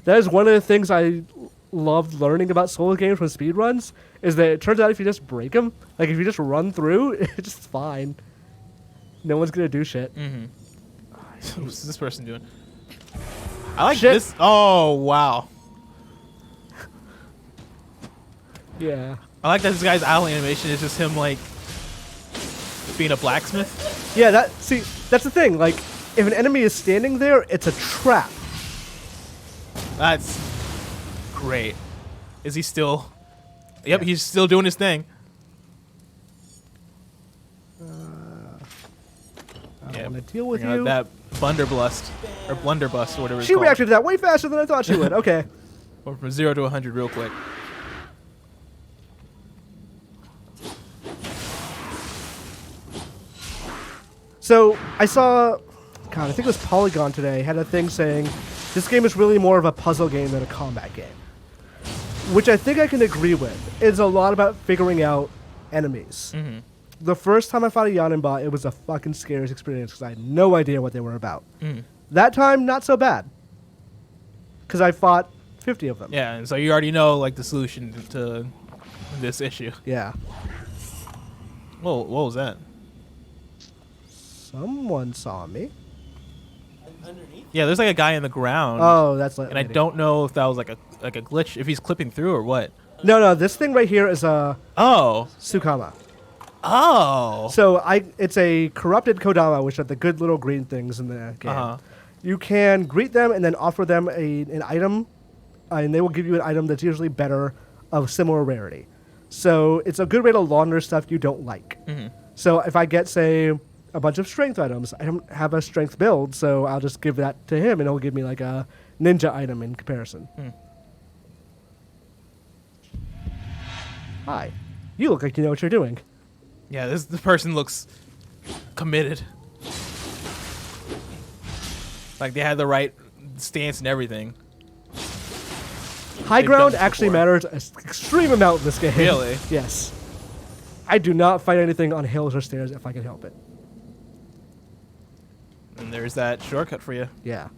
Speaker 2: the things I loved learning about Souls games from speedruns, is that it turns out if you just break them, like if you just run through, it's just fine. No one's gonna do shit.
Speaker 1: What's this person doing? I like
Speaker 2: Shit.
Speaker 1: this. Oh, wow.
Speaker 2: Yeah.
Speaker 1: I like that this guy's owl animation is just him like being a blacksmith.
Speaker 2: Yeah, that's the thing. Like, if an enemy is standing there, it's a trap.
Speaker 1: That's great. Is he still? Yep, he's still doing his thing.
Speaker 2: I don't want to deal with you.
Speaker 1: That blunderblust or blunderbuss or whatever it's
Speaker 2: She
Speaker 1: called.
Speaker 2: reacted to that way faster than I thought she would. Okay.
Speaker 1: Went from 0 to 100 real quick.
Speaker 2: So I saw, I think it was Polygon today, had a thing saying this game is really more of a puzzle game than a combat game. Which I think I can agree with. It's a lot about figuring out enemies. The first time I fought a Yanenba, it was a fucking scary experience because I had no idea what they were about. That time, not so bad. Because I fought 50 of them.
Speaker 1: Yeah, and so you already know like the solution to this issue.
Speaker 2: Yeah.
Speaker 1: Whoa, what was that?
Speaker 2: Someone saw me.
Speaker 4: Underneath?
Speaker 1: Yeah, there's like a guy in the ground.
Speaker 2: Oh, that's like.
Speaker 1: and I don't know if that was like a glitch, if he's clipping through or what.
Speaker 2: No, this thing right here is a
Speaker 1: Oh.
Speaker 2: Sukama.
Speaker 1: Oh.
Speaker 2: So it's a corrupted Kodama, which are the good little green things in the game. You can greet them and then offer them an item and they will give you an item that's usually better of similar rarity. So it's a good way to launder stuff you don't like. So if I get, say, a bunch of strength items, I don't have a strength build, so I'll just give that to him, and he'll give me like a ninja item in comparison. Hi. You look like you know what you're doing.
Speaker 1: Yeah, this person looks committed. Like they had the right stance and everything.
Speaker 2: High ground actually matters an extreme amount in this game.
Speaker 1: Really?
Speaker 2: Yes. I do not fight anything on hills or stairs if I can help it.
Speaker 1: And there's that shortcut for you.
Speaker 2: Yeah.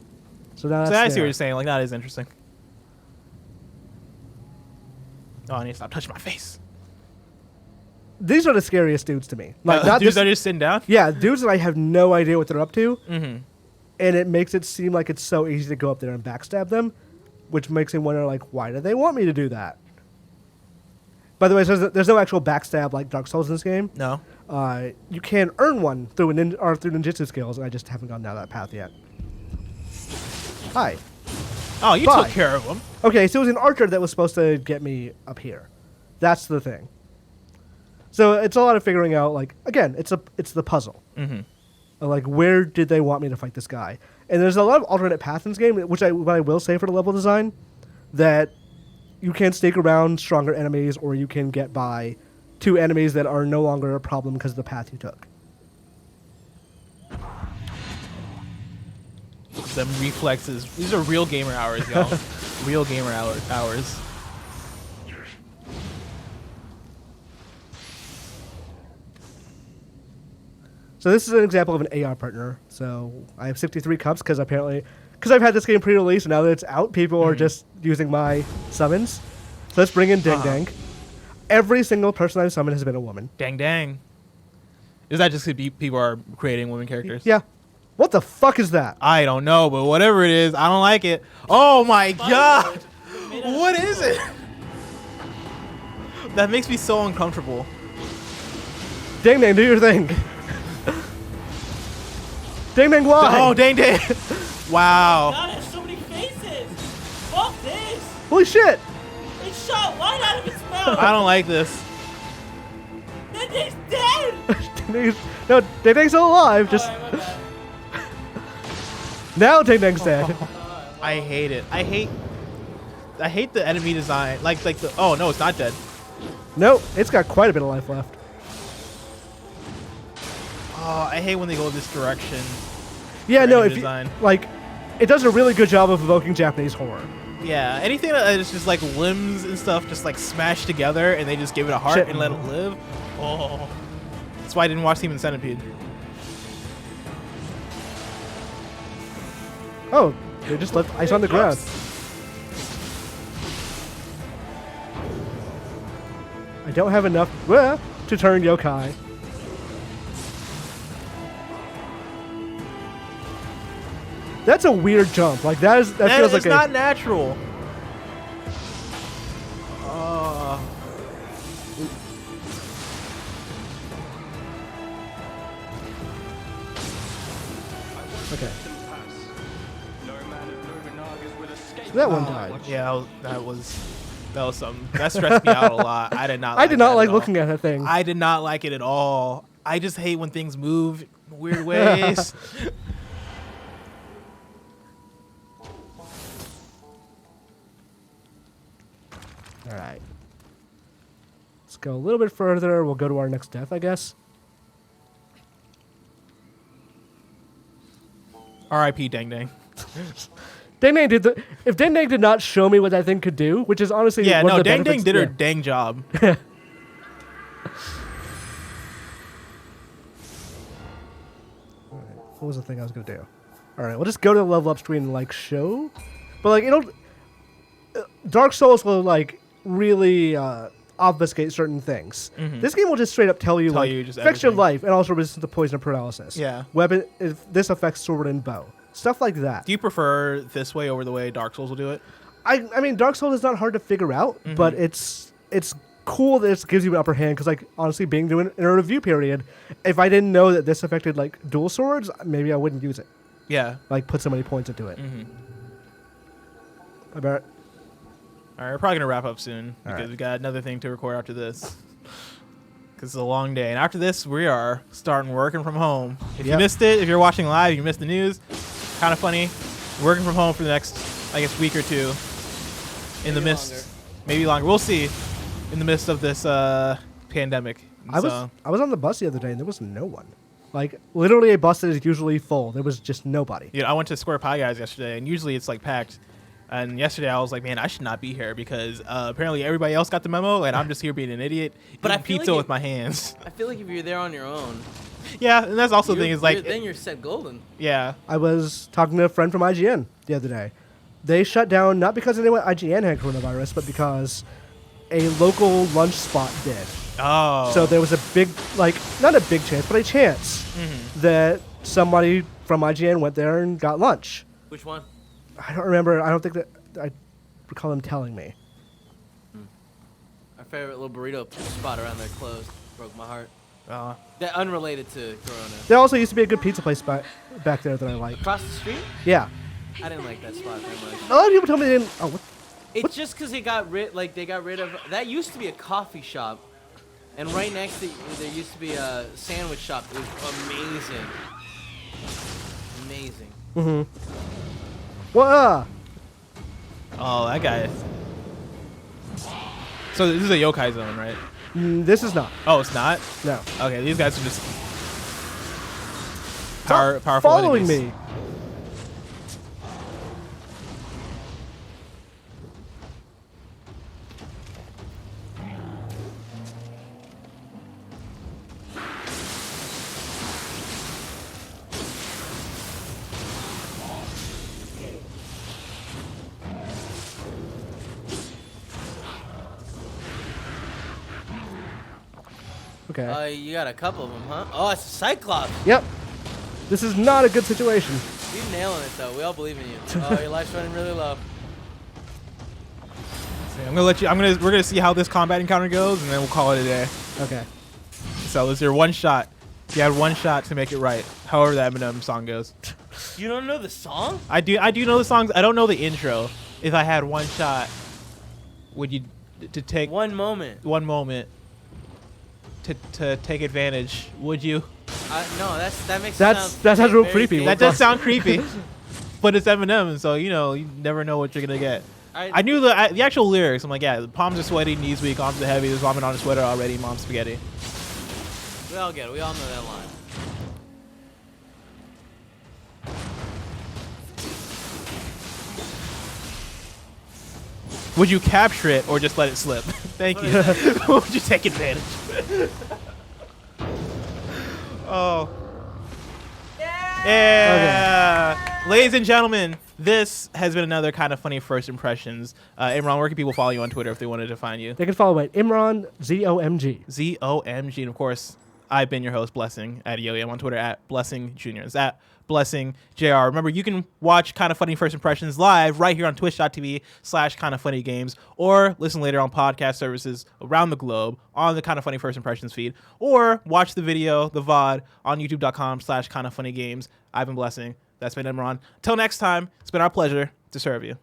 Speaker 2: So now
Speaker 1: So
Speaker 2: that's
Speaker 1: I see what
Speaker 2: there.
Speaker 1: you're saying. Like that is interesting. Oh, I need to stop touching my face.
Speaker 2: These are the scariest dudes to me. Like not
Speaker 1: dudes
Speaker 2: this,
Speaker 1: are just sitting down.
Speaker 2: yeah, dudes that I have no idea what they're up to,
Speaker 1: Mm-hmm.
Speaker 2: and it makes it seem like it's so easy to go up there and backstab them, which makes me wonder, like, why do they want me to do that? By the way, there's no actual backstab like Dark Souls in this game.
Speaker 1: No.
Speaker 2: You can earn one through through ninjutsu skills, and I just haven't gone down that path yet. Hi.
Speaker 1: Oh, you
Speaker 2: Bye.
Speaker 1: took care of them.
Speaker 2: Okay, so it was an archer that was supposed to get me up here. That's the thing. So it's a lot of figuring out. Like, again, it's the puzzle.
Speaker 1: Mm-hmm.
Speaker 2: Like, where did they want me to fight this guy? And there's a lot of alternate paths in this game, what I will say for the level design, that you can stake around stronger enemies, or you can get by two enemies that are no longer a problem because of the path you took.
Speaker 1: Them reflexes. These are real gamer hours, y'all. Real gamer hours.
Speaker 2: So this is an example of an AR partner. So I have 63 cups because I've had this game pre-release, and now that it's out, people are just using my summons. So let's bring in Dang Dang. Every single person I've summoned has been a woman.
Speaker 1: Dang dang. Is that just because people are creating women characters?
Speaker 2: Yeah. What the fuck is that?
Speaker 1: I don't know, but whatever it is, I don't like it. Oh my god! What is it? That makes me so uncomfortable.
Speaker 2: Dang Dang, do your thing. Dang Dang, why?
Speaker 1: Oh, dang dang. Wow.
Speaker 4: God, there's so many faces. Fuck this.
Speaker 2: Holy shit!
Speaker 4: It shot light out of its mouth.
Speaker 1: I don't like this.
Speaker 4: That thing's dead.
Speaker 2: No, Dang Dang's still alive. Just
Speaker 4: Alright, my bad.
Speaker 2: now Dang Dang's dead.
Speaker 1: I hate it. I hate the enemy design. Like the. Oh no, it's not dead.
Speaker 2: Nope, it's got quite a bit of life left.
Speaker 1: Oh, I hate when they go this direction.
Speaker 2: Yeah,
Speaker 1: for
Speaker 2: no,
Speaker 1: enemy
Speaker 2: if you,
Speaker 1: design.
Speaker 2: like, it does a really good job of evoking Japanese horror.
Speaker 1: Yeah, anything that is just like limbs and stuff just like smashed together and they just give it a heart
Speaker 2: Shit.
Speaker 1: and let it live. Oh, that's why I didn't watch Human Centipede.
Speaker 2: Oh, they just left ice on the ground. I don't have enough to turn yokai. That's a weird jump. Like that feels like
Speaker 1: it's not natural.
Speaker 2: Okay. So that one died.
Speaker 1: Yeah, that was something that stressed me out a lot. I did not.
Speaker 2: I did not like
Speaker 1: that at all.
Speaker 2: looking at that thing.
Speaker 1: I did not like it at all. I just hate when things move in weird ways.
Speaker 2: All right. Let's go a little bit further. We'll go to our next death, I guess.
Speaker 1: R.I.P. Dang Dang.
Speaker 2: Dang Dang if Dang Dang did not show me what that thing could do, which is honestly
Speaker 1: Yeah,
Speaker 2: one
Speaker 1: no,
Speaker 2: of the
Speaker 1: Dang Dang
Speaker 2: benefits-
Speaker 1: did her
Speaker 2: yeah.
Speaker 1: dang job.
Speaker 2: What was the thing I was gonna do? All right, we'll just go to the level up screen and like show, but like it'll. Dark Souls will like really obfuscate certain things. This game will just straight up tell you like
Speaker 1: you just
Speaker 2: affects your
Speaker 1: everything.
Speaker 2: life and also resistance to poison and paralysis.
Speaker 1: Yeah.
Speaker 2: Weapon if this affects sword and bow, stuff like that.
Speaker 1: Do you prefer this way over the way Dark Souls will do it?
Speaker 2: I mean Dark Souls is not hard to figure out, but it's cool that it gives you an upper hand because like honestly being doing in a review period, if I didn't know that this affected like dual swords, maybe I wouldn't use it.
Speaker 1: Yeah.
Speaker 2: Like put so many points into it. I bet.
Speaker 1: All right, we're probably gonna wrap up soon because
Speaker 2: right.
Speaker 1: we got another thing to record after this. Because it's a long day, and after this, we are starting working from home. If you missed it, if you're watching live, you missed the news. Kind of funny. Working from home for the next, I guess, week or two. In the midst, maybe longer. We'll see. In the midst of this pandemic.
Speaker 2: I was on the bus the other day, and there was no one. Like, literally a bus that is usually full. There was just nobody.
Speaker 1: Yeah, I went to Square Pie Guys yesterday, and usually it's like packed. And yesterday I was like, man, I should not be here because apparently everybody else got the memo, and I'm just here being an idiot.
Speaker 4: But I
Speaker 1: eating
Speaker 4: feel
Speaker 1: pizza
Speaker 4: like
Speaker 1: with my hands.
Speaker 4: I feel like if you're there on your own,
Speaker 1: yeah, and that's also the thing is like,
Speaker 4: then you're set golden.
Speaker 1: yeah.
Speaker 2: I was talking to a friend from IGN the other day. They shut down not because anyone at IGN had coronavirus, but because a local lunch spot did.
Speaker 1: Oh.
Speaker 2: So there was a big, like, not a big chance, but a chance that somebody from IGN went there and got lunch.
Speaker 4: Which one?
Speaker 2: I don't remember. I don't think that I recall them telling me.
Speaker 4: Our favorite little burrito spot around there closed. Broke my heart.
Speaker 1: Uh,
Speaker 4: That unrelated to Corona.
Speaker 2: There also used to be a good pizza place back there that I like.
Speaker 4: Across the street?
Speaker 2: Yeah.
Speaker 4: I didn't like that spot very much.
Speaker 2: A lot of people told me they didn't. Oh, what?
Speaker 4: It's just because they got rid of that used to be a coffee shop, and right next to there used to be a sandwich shop. It was amazing, amazing.
Speaker 2: Well,
Speaker 1: oh, that guy. So this is a yokai zone, right?
Speaker 2: this is not.
Speaker 1: Oh, it's not?
Speaker 2: No.
Speaker 1: Okay, these guys are just
Speaker 2: Stop
Speaker 1: powerful
Speaker 2: following
Speaker 1: enemies.
Speaker 2: me. Okay.
Speaker 4: You got a couple of them, huh? Oh, it's a Cyclops.
Speaker 2: Yep. This is not a good situation.
Speaker 4: You're nailing it though. We all believe in you. Oh, your life's running really low.
Speaker 1: I'm gonna let you. We're gonna see how this combat encounter goes, and then we'll call it a day.
Speaker 2: Okay.
Speaker 1: So is there one shot? You had one shot to make it right. However, the Eminem song goes.
Speaker 4: You don't know the song?
Speaker 1: I do know the songs. I don't know the intro. If I had one shot, would you to take
Speaker 4: One moment.
Speaker 1: to take advantage? Would you?
Speaker 4: No, that makes
Speaker 2: That sounds real
Speaker 4: very
Speaker 2: creepy.
Speaker 4: dangerous.
Speaker 1: That does sound creepy, but it's Eminem, so you never know what you're gonna get. I knew the actual lyrics. I'm like, yeah, the palms are sweaty, knees weak, arms are heavy. There's vomit on a sweater already. Mom's spaghetti.
Speaker 4: We all get it. We all know that line.
Speaker 1: Would you capture it or just let it slip? Thank you. Would you take advantage? Oh. Yeah. Okay. Ladies and gentlemen, this has been another kind of funny first impressions. Imran, where can people follow you on Twitter if they wanted to find you?
Speaker 2: They can follow at Imran ZOMG.
Speaker 1: ZOMG. And of course, I've been your host, Blessing, Adeoye. I'm on Twitter at Blessing Jr. It's at Blessing JR. Remember, you can watch Kind of Funny First Impressions live right here on twitch.tv/kindoffunnygames, or listen later on podcast services around the globe on the Kind of Funny First Impressions feed, or watch the video, the VOD, on youtube.com/kindoffunnygames. I've been Blessing. That's been Imran. Till next time, it's been our pleasure to serve you.